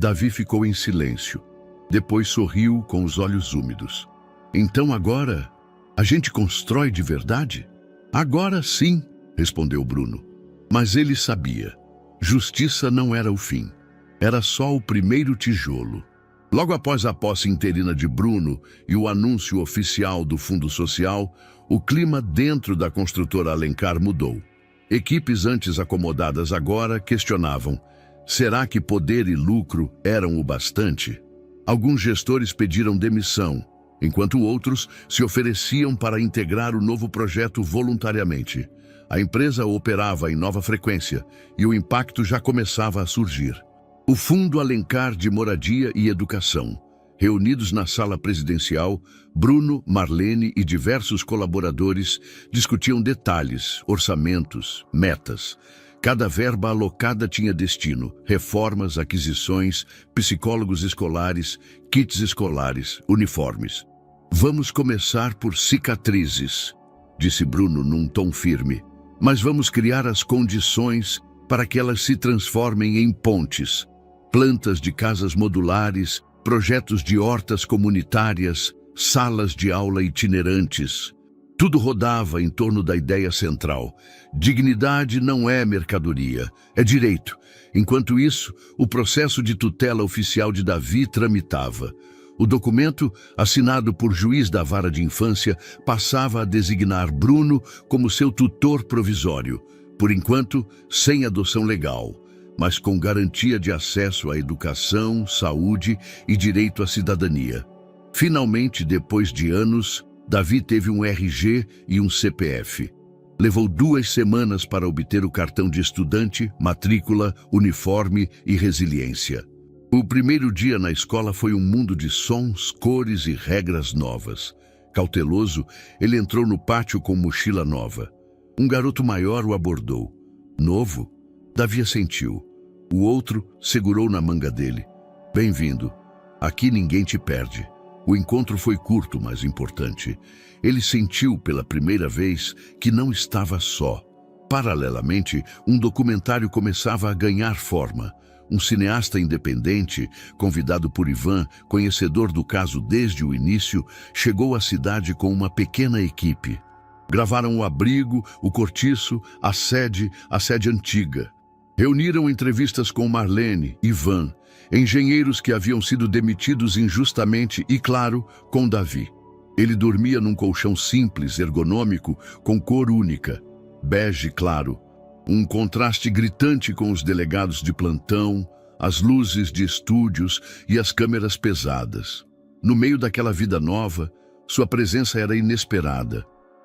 Davi ficou em silêncio. Depois sorriu com os olhos úmidos. Então agora, a gente constrói de verdade? Agora sim, respondeu Bruno. Mas ele sabia. Justiça não era o fim. Era só o primeiro tijolo. Logo após a posse interina de Bruno e o anúncio oficial do Fundo Social, o clima dentro da construtora Alencar mudou. Equipes antes acomodadas agora questionavam: será que poder e lucro eram o bastante? Alguns gestores pediram demissão, enquanto outros se ofereciam para integrar o novo projeto voluntariamente. A empresa operava em nova frequência e o impacto já começava a surgir. O Fundo Alencar de Moradia e Educação. Reunidos na sala presidencial, Bruno, Marlene e diversos colaboradores discutiam detalhes, orçamentos, metas. Cada verba alocada tinha destino: reformas, aquisições, psicólogos escolares, kits escolares, uniformes. Vamos começar por cicatrizes, disse Bruno num tom firme. Mas vamos criar as condições para que elas se transformem em pontes. Plantas de casas modulares, projetos de hortas comunitárias, salas de aula itinerantes. Tudo rodava em torno da ideia central. Dignidade não é mercadoria, é direito. Enquanto isso, o processo de tutela oficial de Davi tramitava. O documento, assinado por juiz da vara de infância, passava a designar Bruno como seu tutor provisório, por enquanto sem adoção legal, mas com garantia de acesso à educação, saúde e direito à cidadania. Finalmente, depois de anos, Davi teve um RG e um CPF. Levou 2 semanas para obter o cartão de estudante, matrícula, uniforme e resiliência. O primeiro dia na escola foi um mundo de sons, cores e regras novas. Cauteloso, ele entrou no pátio com mochila nova. Um garoto maior o abordou. Novo? Davi assentiu. O outro segurou na manga dele. Bem-vindo. Aqui ninguém te perde. O encontro foi curto, mas importante. Ele sentiu pela primeira vez que não estava só. Paralelamente, um documentário começava a ganhar forma. Um cineasta independente, convidado por Ivan, conhecedor do caso desde o início, chegou à cidade com uma pequena equipe. Gravaram o abrigo, o cortiço, a sede antiga. Reuniram entrevistas com Marlene, Ivan, engenheiros que haviam sido demitidos injustamente e, claro, com Davi. Ele dormia num colchão simples, ergonômico, com cor única, bege claro. Um contraste gritante com os delegados de plantão, as luzes de estúdios e as câmeras pesadas. No meio daquela vida nova, sua presença era inesperada,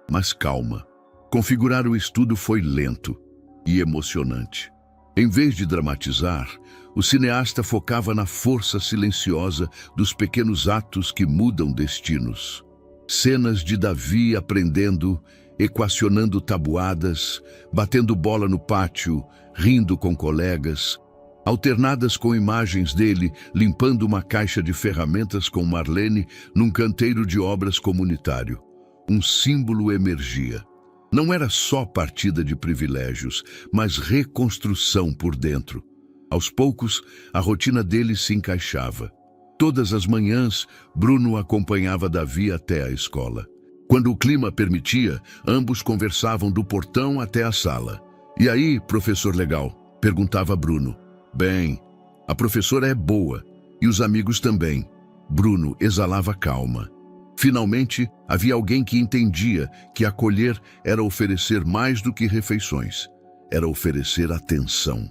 mas calma. Configurar o estudo foi lento e emocionante. Em vez de dramatizar, o cineasta focava na força silenciosa dos pequenos atos que mudam destinos. Cenas de Davi aprendendo, equacionando tabuadas, batendo bola no pátio, rindo com colegas, alternadas com imagens dele limpando uma caixa de ferramentas com Marlene num canteiro de obras comunitário. Um símbolo emergia. Não era só partida de privilégios, mas reconstrução por dentro. Aos poucos, a rotina dele se encaixava. Todas as manhãs, Bruno acompanhava Davi até a escola. Quando o clima permitia, ambos conversavam do portão até a sala. E aí, professor legal? Perguntava Bruno. Bem, a professora é boa, e os amigos também. Bruno exalava calma. Finalmente, havia alguém que entendia que acolher era oferecer mais do que refeições. Era oferecer atenção.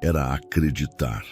Era acreditar.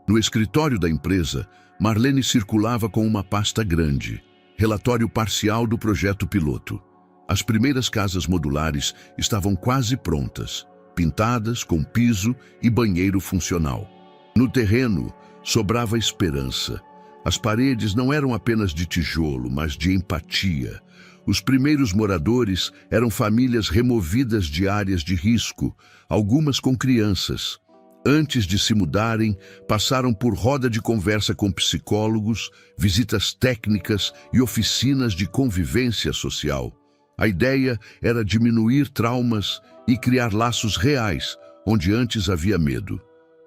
No escritório da empresa, Marlene circulava com uma pasta grande. Relatório parcial do projeto piloto. As primeiras casas modulares estavam quase prontas, pintadas com piso e banheiro funcional. No terreno, sobrava esperança. As paredes não eram apenas de tijolo, mas de empatia. Os primeiros moradores eram famílias removidas de áreas de risco, algumas com crianças. Antes de se mudarem, passaram por roda de conversa com psicólogos, visitas técnicas e oficinas de convivência social. A ideia era diminuir traumas e criar laços reais, onde antes havia medo.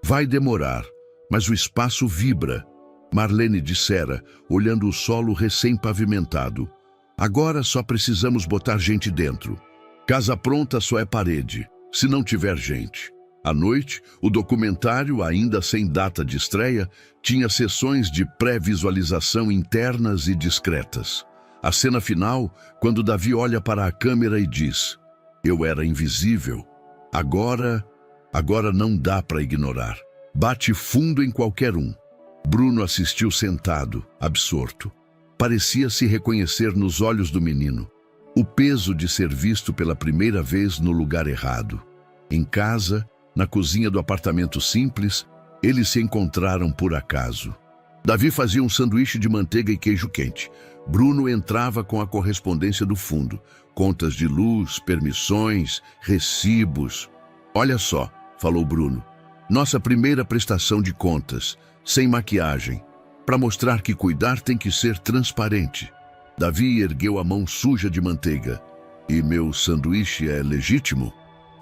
Vai demorar, mas o espaço vibra, Marlene dissera, olhando o solo recém-pavimentado. Agora só precisamos botar gente dentro. Casa pronta só é parede, se não tiver gente. À noite, o documentário, ainda sem data de estreia, tinha sessões de pré-visualização internas e discretas. A cena final, quando Davi olha para a câmera e diz: "Eu era invisível. Agora não dá para ignorar." Bate fundo em qualquer um. Bruno assistiu sentado, absorto. Parecia se reconhecer nos olhos do menino. O peso de ser visto pela primeira vez no lugar errado. Em casa, na cozinha do apartamento simples, eles se encontraram por acaso. Davi fazia um sanduíche de manteiga e queijo quente. Bruno entrava com a correspondência do fundo. Contas de luz, permissões, recibos. "Olha só", falou Bruno. "Nossa primeira prestação de contas, sem maquiagem, para mostrar que cuidar tem que ser transparente." Davi ergueu a mão suja de manteiga. "E meu sanduíche é legítimo?"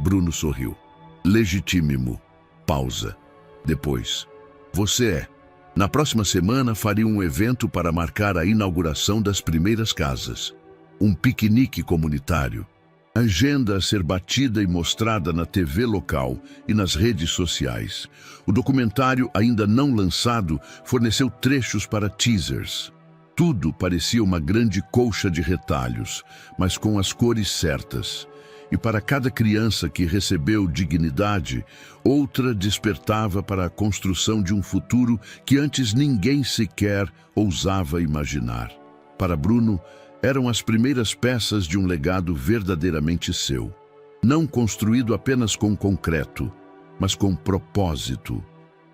Bruno sorriu. "Legitímimo." Pausa. Depois: "Você é." Na próxima semana faria um evento para marcar a inauguração das primeiras casas. Um piquenique comunitário. Agenda a ser batida e mostrada na TV local e nas redes sociais. O documentário, ainda não lançado, forneceu trechos para teasers. Tudo parecia uma grande colcha de retalhos, mas com as cores certas. E para cada criança que recebeu dignidade, outra despertava para a construção de um futuro que antes ninguém sequer ousava imaginar. Para Bruno, eram as primeiras peças de um legado verdadeiramente seu. Não construído apenas com concreto, mas com propósito.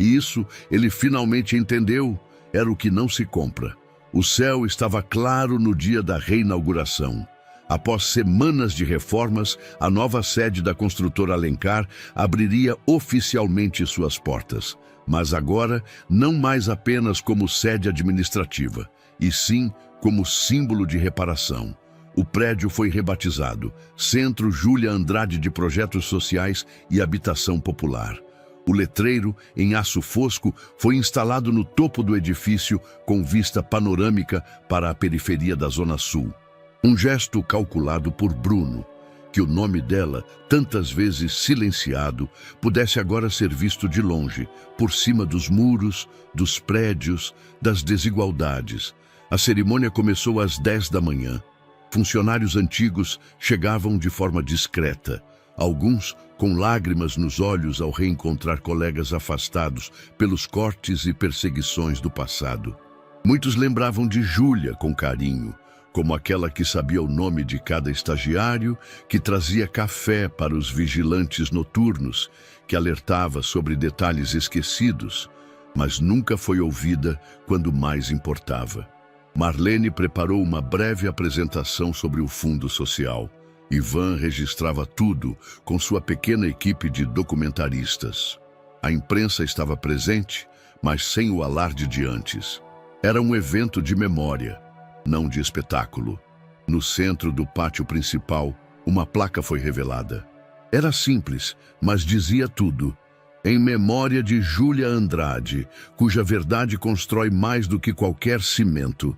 E isso ele finalmente entendeu, era o que não se compra. O céu estava claro no dia da reinauguração. Após semanas de reformas, a nova sede da construtora Alencar abriria oficialmente suas portas. Mas agora, não mais apenas como sede administrativa, e sim como símbolo de reparação. O prédio foi rebatizado Centro Júlia Andrade de Projetos Sociais e Habitação Popular. O letreiro, em aço fosco, foi instalado no topo do edifício com vista panorâmica para a periferia da Zona Sul. Um gesto calculado por Bruno, que o nome dela, tantas vezes silenciado, pudesse agora ser visto de longe, por cima dos muros, dos prédios, das desigualdades. A cerimônia começou às 10 da manhã. Funcionários antigos chegavam de forma discreta, alguns com lágrimas nos olhos ao reencontrar colegas afastados pelos cortes e perseguições do passado. Muitos lembravam de Júlia com carinho, como aquela que sabia o nome de cada estagiário, que trazia café para os vigilantes noturnos, que alertava sobre detalhes esquecidos, mas nunca foi ouvida quando mais importava. Marlene preparou uma breve apresentação sobre o Fundo Social. Ivan registrava tudo com sua pequena equipe de documentaristas. A imprensa estava presente, mas sem o alarde de antes. Era um evento de memória, não de espetáculo. No centro do pátio principal, uma placa foi revelada. Era simples, mas dizia tudo. Em memória de Júlia Andrade, cuja verdade constrói mais do que qualquer cimento.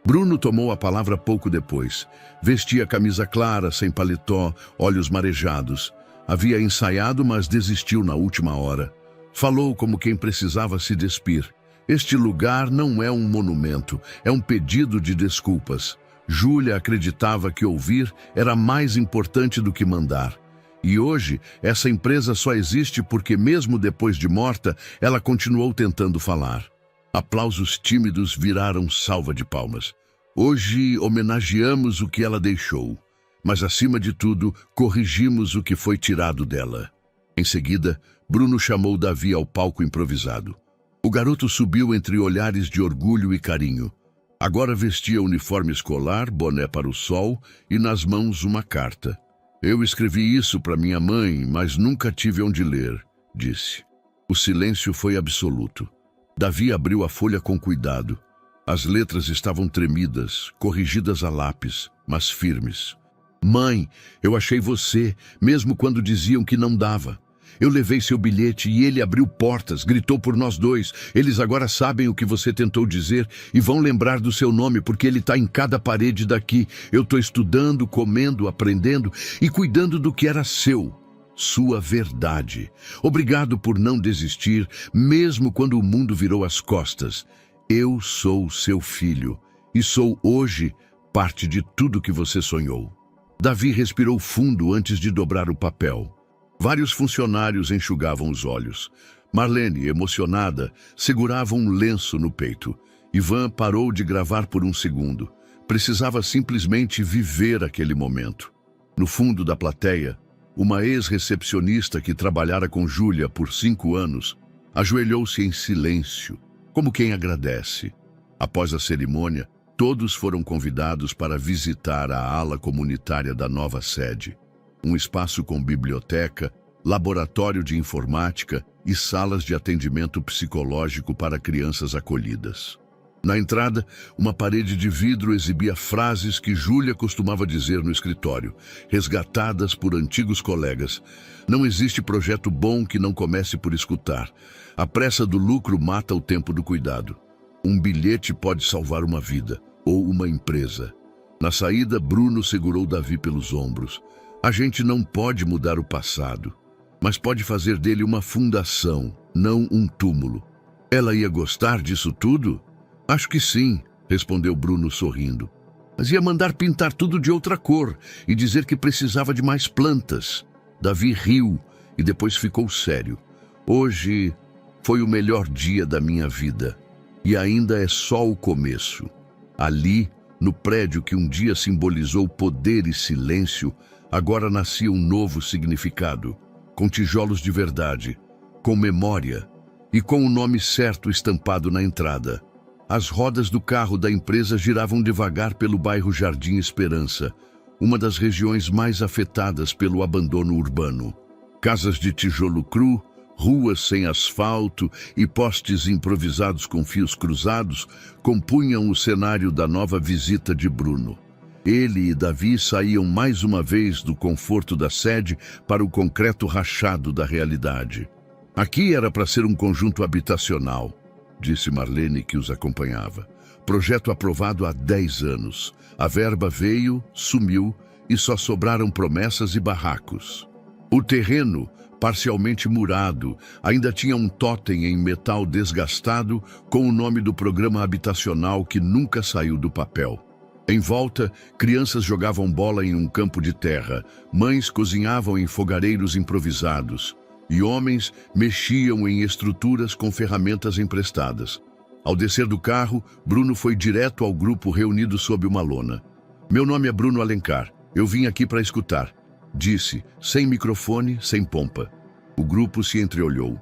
Bruno tomou a palavra pouco depois. Vestia camisa clara, sem paletó, olhos marejados. Havia ensaiado, mas desistiu na última hora. Falou como quem precisava se despir. Este lugar não é um monumento, é um pedido de desculpas. Júlia acreditava que ouvir era mais importante do que mandar. E hoje, essa empresa só existe porque, mesmo depois de morta, ela continuou tentando falar. Aplausos tímidos viraram salva de palmas. Hoje homenageamos o que ela deixou, mas acima de tudo, corrigimos o que foi tirado dela. Em seguida, Bruno chamou Davi ao palco improvisado. O garoto subiu entre olhares de orgulho e carinho. Agora vestia uniforme escolar, boné para o sol e nas mãos uma carta. Eu escrevi isso para minha mãe, mas nunca tive onde ler, disse. O silêncio foi absoluto. Davi abriu a folha com cuidado. As letras estavam tremidas, corrigidas a lápis, mas firmes. Mãe, eu achei você, mesmo quando diziam que não dava. Eu levei seu bilhete e ele abriu portas, gritou por nós dois. Eles agora sabem o que você tentou dizer e vão lembrar do seu nome, porque ele está em cada parede daqui. Eu estou estudando, comendo, aprendendo e cuidando do que era seu. Sua verdade. Obrigado por não desistir, mesmo quando o mundo virou as costas. Eu sou seu filho e sou hoje parte de tudo que você sonhou. Davi respirou fundo antes de dobrar o papel. Vários funcionários enxugavam os olhos. Marlene, emocionada, segurava um lenço no peito. Ivan parou de gravar por um segundo. Precisava simplesmente viver aquele momento. No fundo da plateia, uma ex-recepcionista que trabalhara com Júlia por 5 anos, ajoelhou-se em silêncio, como quem agradece. Após a cerimônia, todos foram convidados para visitar a ala comunitária da nova sede. Um espaço com biblioteca, laboratório de informática e salas de atendimento psicológico para crianças acolhidas. Na entrada, uma parede de vidro exibia frases que Júlia costumava dizer no escritório, resgatadas por antigos colegas. Não existe projeto bom que não comece por escutar. A pressa do lucro mata o tempo do cuidado. Um bilhete pode salvar uma vida, ou uma empresa. Na saída, Bruno segurou Davi pelos ombros. A gente não pode mudar o passado, mas pode fazer dele uma fundação, não um túmulo. Ela ia gostar disso tudo? Acho que sim, respondeu Bruno sorrindo. Mas ia mandar pintar tudo de outra cor e dizer que precisava de mais plantas. Davi riu e depois ficou sério. Hoje foi o melhor dia da minha vida e ainda é só o começo. Ali, no prédio que um dia simbolizou poder e silêncio, agora nascia um novo significado, com tijolos de verdade, com memória e com o nome certo estampado na entrada. As rodas do carro da empresa giravam devagar pelo bairro Jardim Esperança, uma das regiões mais afetadas pelo abandono urbano. Casas de tijolo cru, ruas sem asfalto e postes improvisados com fios cruzados compunham o cenário da nova visita de Bruno. Ele e Davi saíam mais uma vez do conforto da sede para o concreto rachado da realidade. Aqui era para ser um conjunto habitacional, disse Marlene, que os acompanhava. Projeto aprovado há 10 anos. A verba veio, sumiu e só sobraram promessas e barracos. O terreno, parcialmente murado, ainda tinha um tótem em metal desgastado com o nome do programa habitacional que nunca saiu do papel. Em volta, crianças jogavam bola em um campo de terra, mães cozinhavam em fogareiros improvisados e homens mexiam em estruturas com ferramentas emprestadas. Ao descer do carro, Bruno foi direto ao grupo reunido sob uma lona. Meu nome é Bruno Alencar. Eu vim aqui para escutar, disse, sem microfone, sem pompa. O grupo se entreolhou.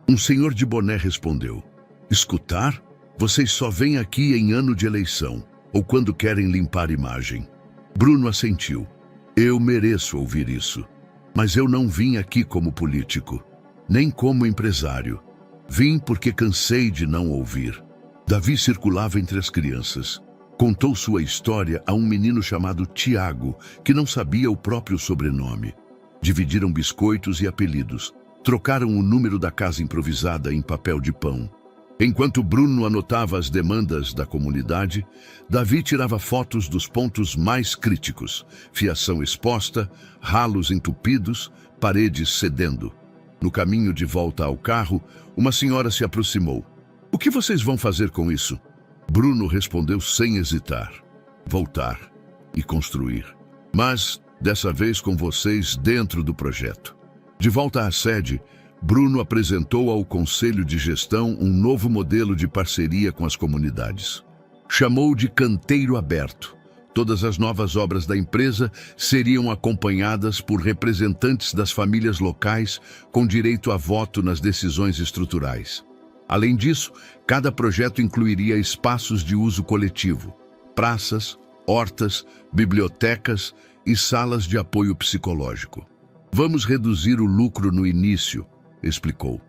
Um senhor de boné respondeu. Escutar? Vocês só vêm aqui em ano de eleição, ou quando querem limpar imagem. Bruno assentiu. Eu mereço ouvir isso. Mas eu não vim aqui como político, nem como empresário. Vim porque cansei de não ouvir. Davi circulava entre as crianças. Contou sua história a um menino chamado Tiago, que não sabia o próprio sobrenome. Dividiram biscoitos e apelidos. Trocaram o número da casa improvisada em papel de pão. Enquanto Bruno anotava as demandas da comunidade, Davi tirava fotos dos pontos mais críticos: fiação exposta, ralos entupidos, paredes cedendo. No caminho de volta ao carro, uma senhora se aproximou. O que vocês vão fazer com isso? Bruno respondeu sem hesitar. Voltar e construir. Mas, dessa vez com vocês dentro do projeto. De volta à sede, Bruno apresentou ao Conselho de Gestão um novo modelo de parceria com as comunidades. Chamou de Canteiro Aberto. Todas as novas obras da empresa seriam acompanhadas por representantes das famílias locais com direito a voto nas decisões estruturais. Além disso, cada projeto incluiria espaços de uso coletivo, praças, hortas, bibliotecas e salas de apoio psicológico. Vamos reduzir o lucro no início, explicou,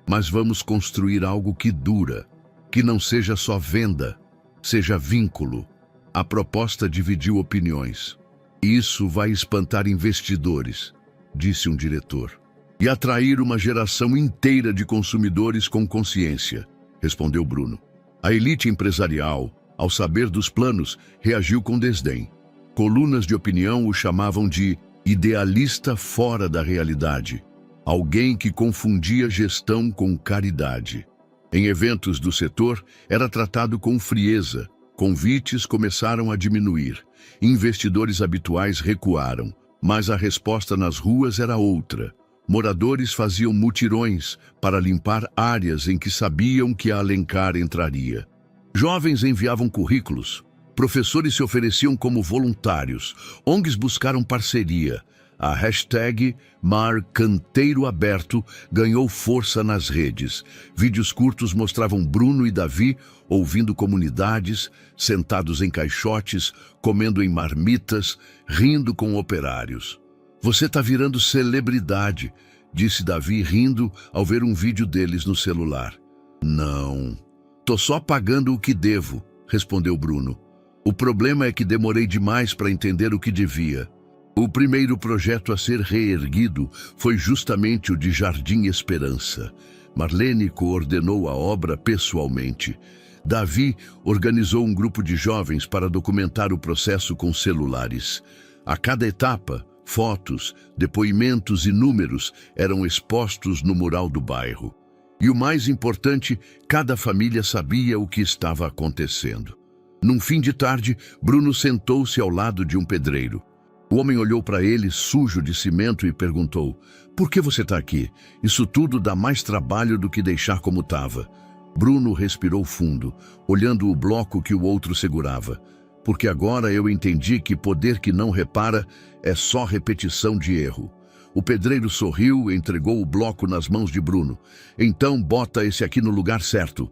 mas vamos construir algo que dura, que não seja só venda, seja vínculo. A proposta dividiu opiniões. Isso vai espantar investidores, disse um diretor, e atrair uma geração inteira de consumidores com consciência, respondeu Bruno. A elite empresarial, ao saber dos planos, reagiu com desdém. Colunas de opinião o chamavam de idealista fora da realidade. Alguém que confundia gestão com caridade. Em eventos do setor, era tratado com frieza. Convites começaram a diminuir. Investidores habituais recuaram. Mas a resposta nas ruas era outra. Moradores faziam mutirões para limpar áreas em que sabiam que a Alencar entraria. Jovens enviavam currículos. Professores se ofereciam como voluntários. ONGs buscaram parceria. A hashtag #MarCanteiroAberto ganhou força nas redes. Vídeos curtos mostravam Bruno e Davi ouvindo comunidades, sentados em caixotes, comendo em marmitas, rindo com operários. Você está virando celebridade, disse Davi rindo ao ver um vídeo deles no celular. Não, tô só pagando o que devo, respondeu Bruno. O problema é que demorei demais para entender o que devia. O primeiro projeto a ser reerguido foi justamente o de Jardim Esperança. Marlene coordenou a obra pessoalmente. Davi organizou um grupo de jovens para documentar o processo com celulares. A cada etapa, fotos, depoimentos e números eram expostos no mural do bairro. E o mais importante, cada família sabia o que estava acontecendo. Num fim de tarde, Bruno sentou-se ao lado de um pedreiro. O homem olhou para ele, sujo de cimento, e perguntou: por que você está aqui? Isso tudo dá mais trabalho do que deixar como estava. Bruno respirou fundo, olhando o bloco que o outro segurava. Porque agora eu entendi que poder que não repara é só repetição de erro. O pedreiro sorriu e entregou o bloco nas mãos de Bruno. Então bota esse aqui no lugar certo.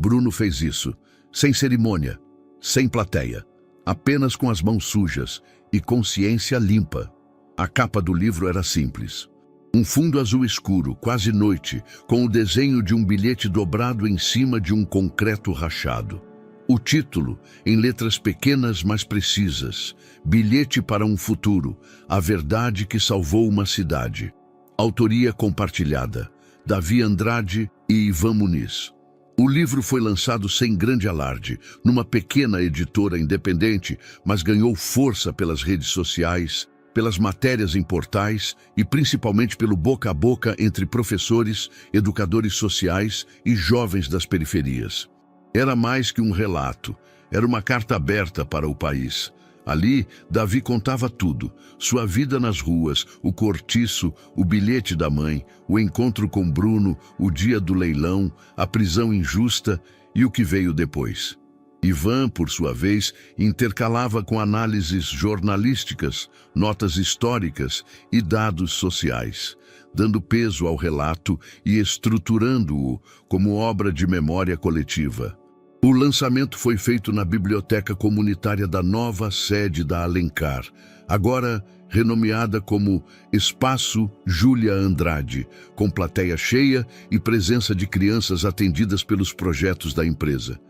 Bruno fez isso. sem cerimônia, sem plateia, apenas com as mãos sujas e consciência limpa. A capa do livro era simples. Um fundo azul escuro, quase noite, com o desenho de um bilhete dobrado em cima de um concreto rachado. O título, em letras pequenas mas precisas: Bilhete para um futuro, a verdade que salvou uma cidade. Autoria compartilhada: Davi Andrade e Ivan Muniz. O livro foi lançado sem grande alarde, numa pequena editora independente, mas ganhou força pelas redes sociais, pelas matérias em portais e principalmente pelo boca a boca entre professores, educadores sociais e jovens das periferias. Era mais que um relato, era uma carta aberta para o país. Ali, Davi contava tudo: sua vida nas ruas, o cortiço, o bilhete da mãe, o encontro com Bruno, o dia do leilão, a prisão injusta e o que veio depois. Ivan, por sua vez, intercalava com análises jornalísticas, notas históricas e dados sociais, dando peso ao relato e estruturando-o como obra de memória coletiva. O lançamento foi feito na biblioteca comunitária da nova sede da Alencar, agora renomeada como Espaço Júlia Andrade, com plateia cheia e presença de crianças atendidas pelos projetos da empresa.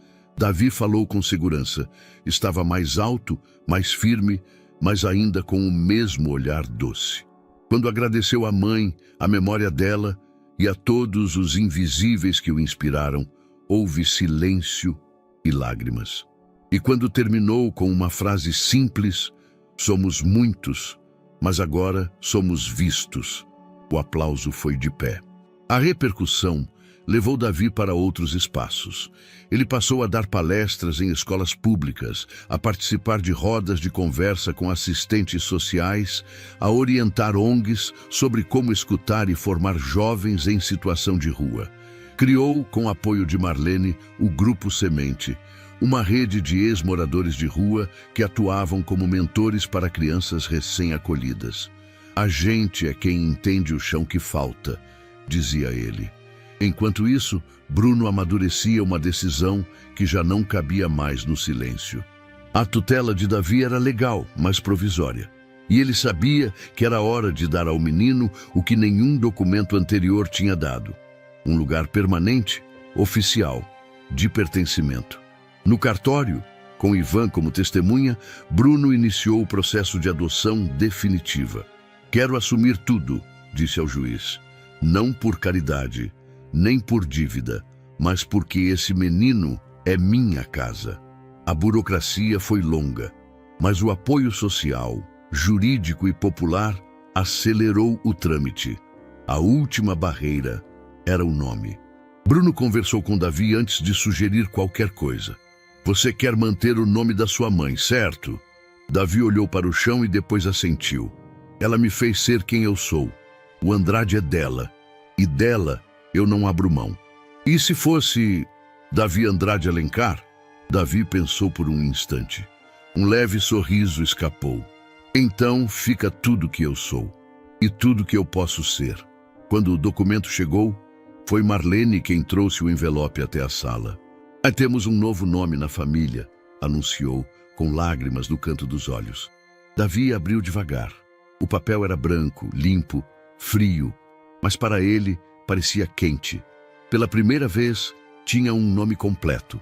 Davi falou com segurança. Estava mais alto, mais firme, mas ainda com o mesmo olhar doce. Quando agradeceu à mãe, à memória dela e a todos os invisíveis que o inspiraram, houve silêncio e lágrimas. E quando terminou com uma frase simples: somos muitos, mas agora somos vistos, o aplauso foi de pé. A repercussão levou Davi para outros espaços. Ele passou a dar palestras em escolas públicas, a participar de rodas de conversa com assistentes sociais, a orientar ONGs sobre como escutar e formar jovens em situação de rua. Criou, com apoio de Marlene, o Grupo Semente, uma rede de ex-moradores de rua que atuavam como mentores para crianças recém-acolhidas. A gente é quem entende o chão que falta, dizia ele. Enquanto isso, Bruno amadurecia uma decisão que já não cabia mais no silêncio. A tutela de Davi era legal, mas provisória. E ele sabia que era hora de dar ao menino o que nenhum documento anterior tinha dado: um lugar permanente, oficial, de pertencimento. No cartório, com Ivan como testemunha, Bruno iniciou o processo de adoção definitiva. Quero assumir tudo, disse ao juiz. Não por caridade, nem por dívida, mas porque esse menino é minha casa. A burocracia foi longa, mas o apoio social, jurídico e popular acelerou o trâmite. A última barreira era o nome. Bruno conversou com Davi antes de sugerir qualquer coisa. Você quer manter o nome da sua mãe, certo? Davi olhou para o chão e depois assentiu. Ela me fez ser quem eu sou. O Andrade é dela, e dela eu não abro mão. E se fosse Davi Andrade Alencar? Davi pensou por um instante. Um leve sorriso escapou. Então fica tudo que eu sou, e tudo que eu posso ser. Quando o documento chegou, foi Marlene quem trouxe o envelope até a sala. Temos um novo nome na família, anunciou, com lágrimas no canto dos olhos. Davi abriu devagar. O papel era branco, limpo, frio, mas para ele parecia quente. Pela primeira vez, tinha um nome completo.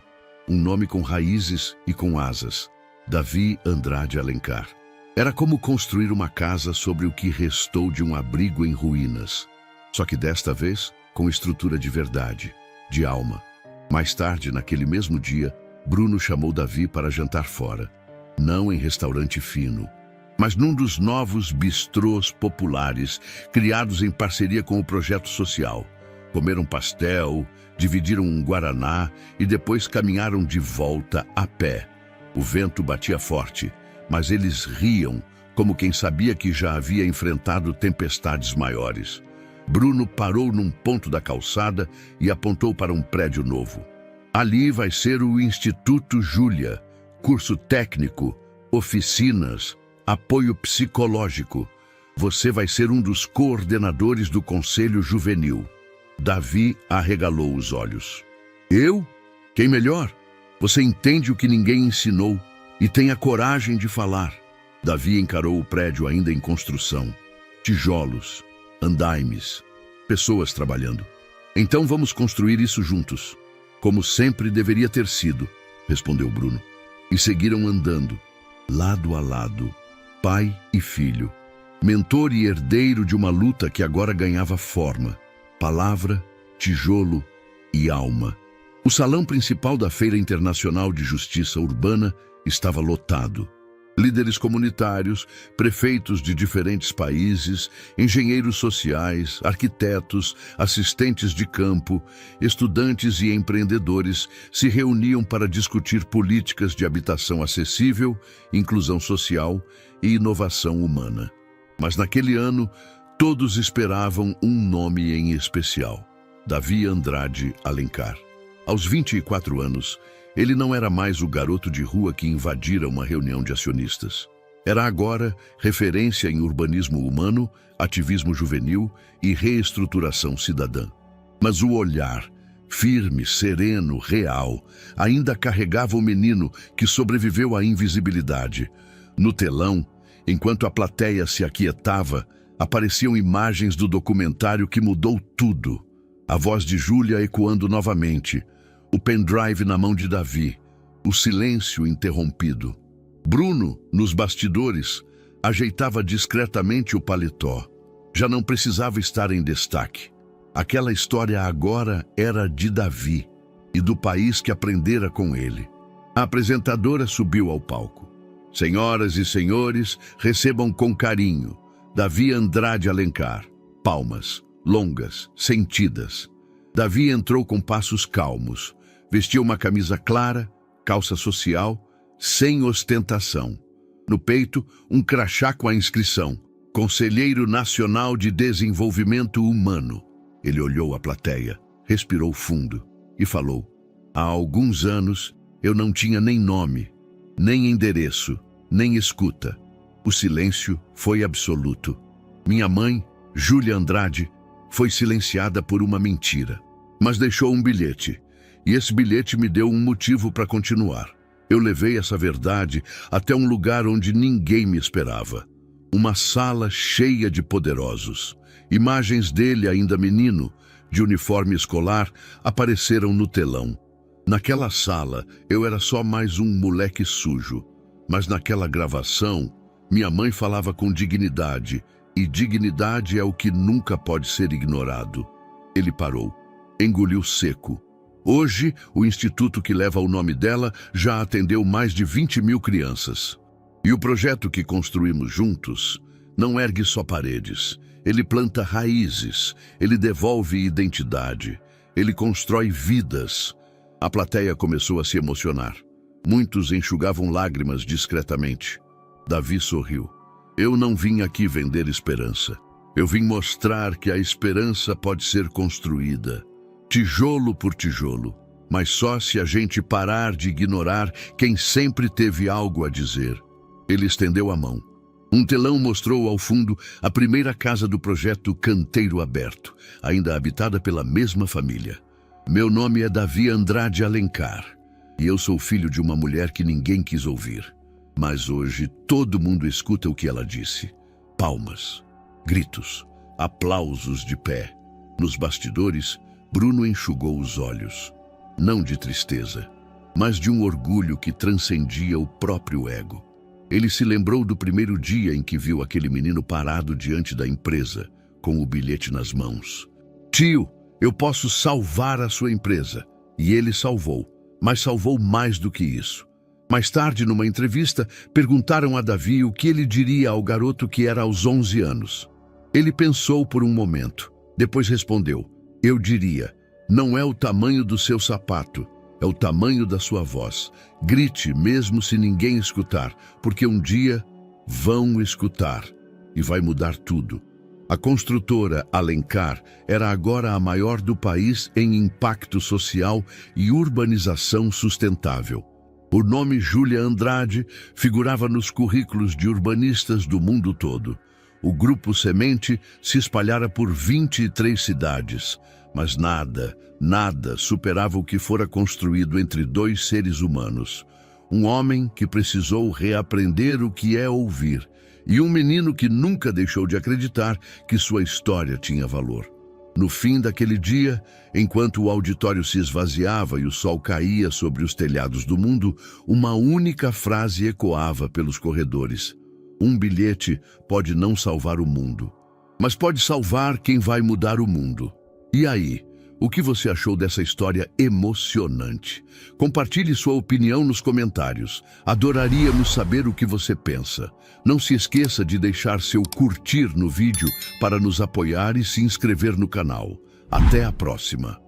Um nome com raízes e com asas. Davi Andrade Alencar. Era como construir uma casa sobre o que restou de um abrigo em ruínas. Só que desta vez, com estrutura de verdade, de alma. Mais tarde, naquele mesmo dia, Bruno chamou Davi para jantar fora. Não em restaurante fino, mas num dos novos bistrôs populares, criados em parceria com o projeto social. Comeram pastel, dividiram um guaraná e depois caminharam de volta a pé. O vento batia forte, mas eles riam, como quem sabia que já havia enfrentado tempestades maiores. Bruno parou num ponto da calçada e apontou para um prédio novo. Ali vai ser o Instituto Júlia, curso técnico, oficinas, apoio psicológico. Você vai ser um dos coordenadores do Conselho Juvenil. Davi arregalou os olhos. Eu? Quem melhor? Você entende o que ninguém ensinou e tem a coragem de falar. Davi encarou o prédio ainda em construção. Tijolos, andaimes, pessoas trabalhando. Então vamos construir isso juntos. Como sempre deveria ter sido, respondeu Bruno. E seguiram andando, lado a lado, pai e filho. Mentor e herdeiro de uma luta que agora ganhava forma. Palavra, tijolo e alma. O salão principal da Feira Internacional de Justiça Urbana estava lotado. Líderes comunitários, prefeitos de diferentes países, engenheiros sociais, arquitetos, assistentes de campo, estudantes e empreendedores se reuniam para discutir políticas de habitação acessível, inclusão social e inovação humana. Mas naquele ano, todos esperavam um nome em especial: Davi Andrade Alencar. Aos 24 anos, ele não era mais o garoto de rua que invadira uma reunião de acionistas. Era agora referência em urbanismo humano, ativismo juvenil e reestruturação cidadã. Mas o olhar, firme, sereno, real, ainda carregava o menino que sobreviveu à invisibilidade. No telão, enquanto a plateia se aquietava, apareciam imagens do documentário que mudou tudo. A voz de Júlia ecoando novamente, o pendrive na mão de Davi, o silêncio interrompido. Bruno, nos bastidores, ajeitava discretamente o paletó. Já não precisava estar em destaque. Aquela história agora era de Davi e do país que aprendera com ele. A apresentadora subiu ao palco. Senhoras e senhores, recebam com carinho Davi Andrade Alencar. Palmas, longas, sentidas. Davi entrou com passos calmos. Vestia uma camisa clara, calça social, sem ostentação. No peito, um crachá com a inscrição: Conselheiro Nacional de Desenvolvimento Humano. Ele olhou a plateia, respirou fundo e falou: há alguns anos eu não tinha nem nome, nem endereço, nem escuta. O silêncio foi absoluto. Minha mãe, Júlia Andrade, foi silenciada por uma mentira, mas deixou um bilhete. E esse bilhete me deu um motivo para continuar. Eu levei essa verdade até um lugar onde ninguém me esperava. Uma sala cheia de poderosos. Imagens dele, ainda menino, de uniforme escolar, apareceram no telão. Naquela sala, eu era só mais um moleque sujo. Mas naquela gravação, minha mãe falava com dignidade, e dignidade é o que nunca pode ser ignorado. Ele parou, engoliu seco. Hoje, o instituto que leva o nome dela já atendeu mais de 20 mil crianças. E o projeto que construímos juntos não ergue só paredes. Ele planta raízes, ele devolve identidade, ele constrói vidas. A plateia começou a se emocionar. Muitos enxugavam lágrimas discretamente. Davi sorriu. Eu não vim aqui vender esperança. Eu vim mostrar que a esperança pode ser construída, tijolo por tijolo, mas só se a gente parar de ignorar quem sempre teve algo a dizer. Ele estendeu a mão. Um telão mostrou ao fundo a primeira casa do projeto Canteiro Aberto, ainda habitada pela mesma família. Meu nome é Davi Andrade Alencar, e eu sou filho de uma mulher que ninguém quis ouvir. Mas hoje todo mundo escuta o que ela disse. Palmas, gritos, aplausos de pé. Nos bastidores, Bruno enxugou os olhos. Não de tristeza, mas de um orgulho que transcendia o próprio ego. Ele se lembrou do primeiro dia em que viu aquele menino parado diante da empresa, com o bilhete nas mãos. Tio, eu posso salvar a sua empresa. E ele salvou, mas salvou mais do que isso. Mais tarde, numa entrevista, perguntaram a Davi o que ele diria ao garoto que era aos 11 anos. Ele pensou por um momento, depois respondeu: eu diria, não é o tamanho do seu sapato, é o tamanho da sua voz. Grite mesmo se ninguém escutar, porque um dia vão escutar e vai mudar tudo. A construtora Alencar era agora a maior do país em impacto social e urbanização sustentável. O nome Júlia Andrade figurava nos currículos de urbanistas do mundo todo. O grupo Semente se espalhara por 23 cidades, mas nada superava o que fora construído entre dois seres humanos. Um homem que precisou reaprender o que é ouvir, e um menino que nunca deixou de acreditar que sua história tinha valor. No fim daquele dia, enquanto o auditório se esvaziava e o sol caía sobre os telhados do mundo, uma única frase ecoava pelos corredores: um bilhete pode não salvar o mundo, mas pode salvar quem vai mudar o mundo. E aí, o que você achou dessa história emocionante? Compartilhe sua opinião nos comentários. Adoraríamos saber o que você pensa. Não se esqueça de deixar seu curtir no vídeo para nos apoiar e se inscrever no canal. Até a próxima!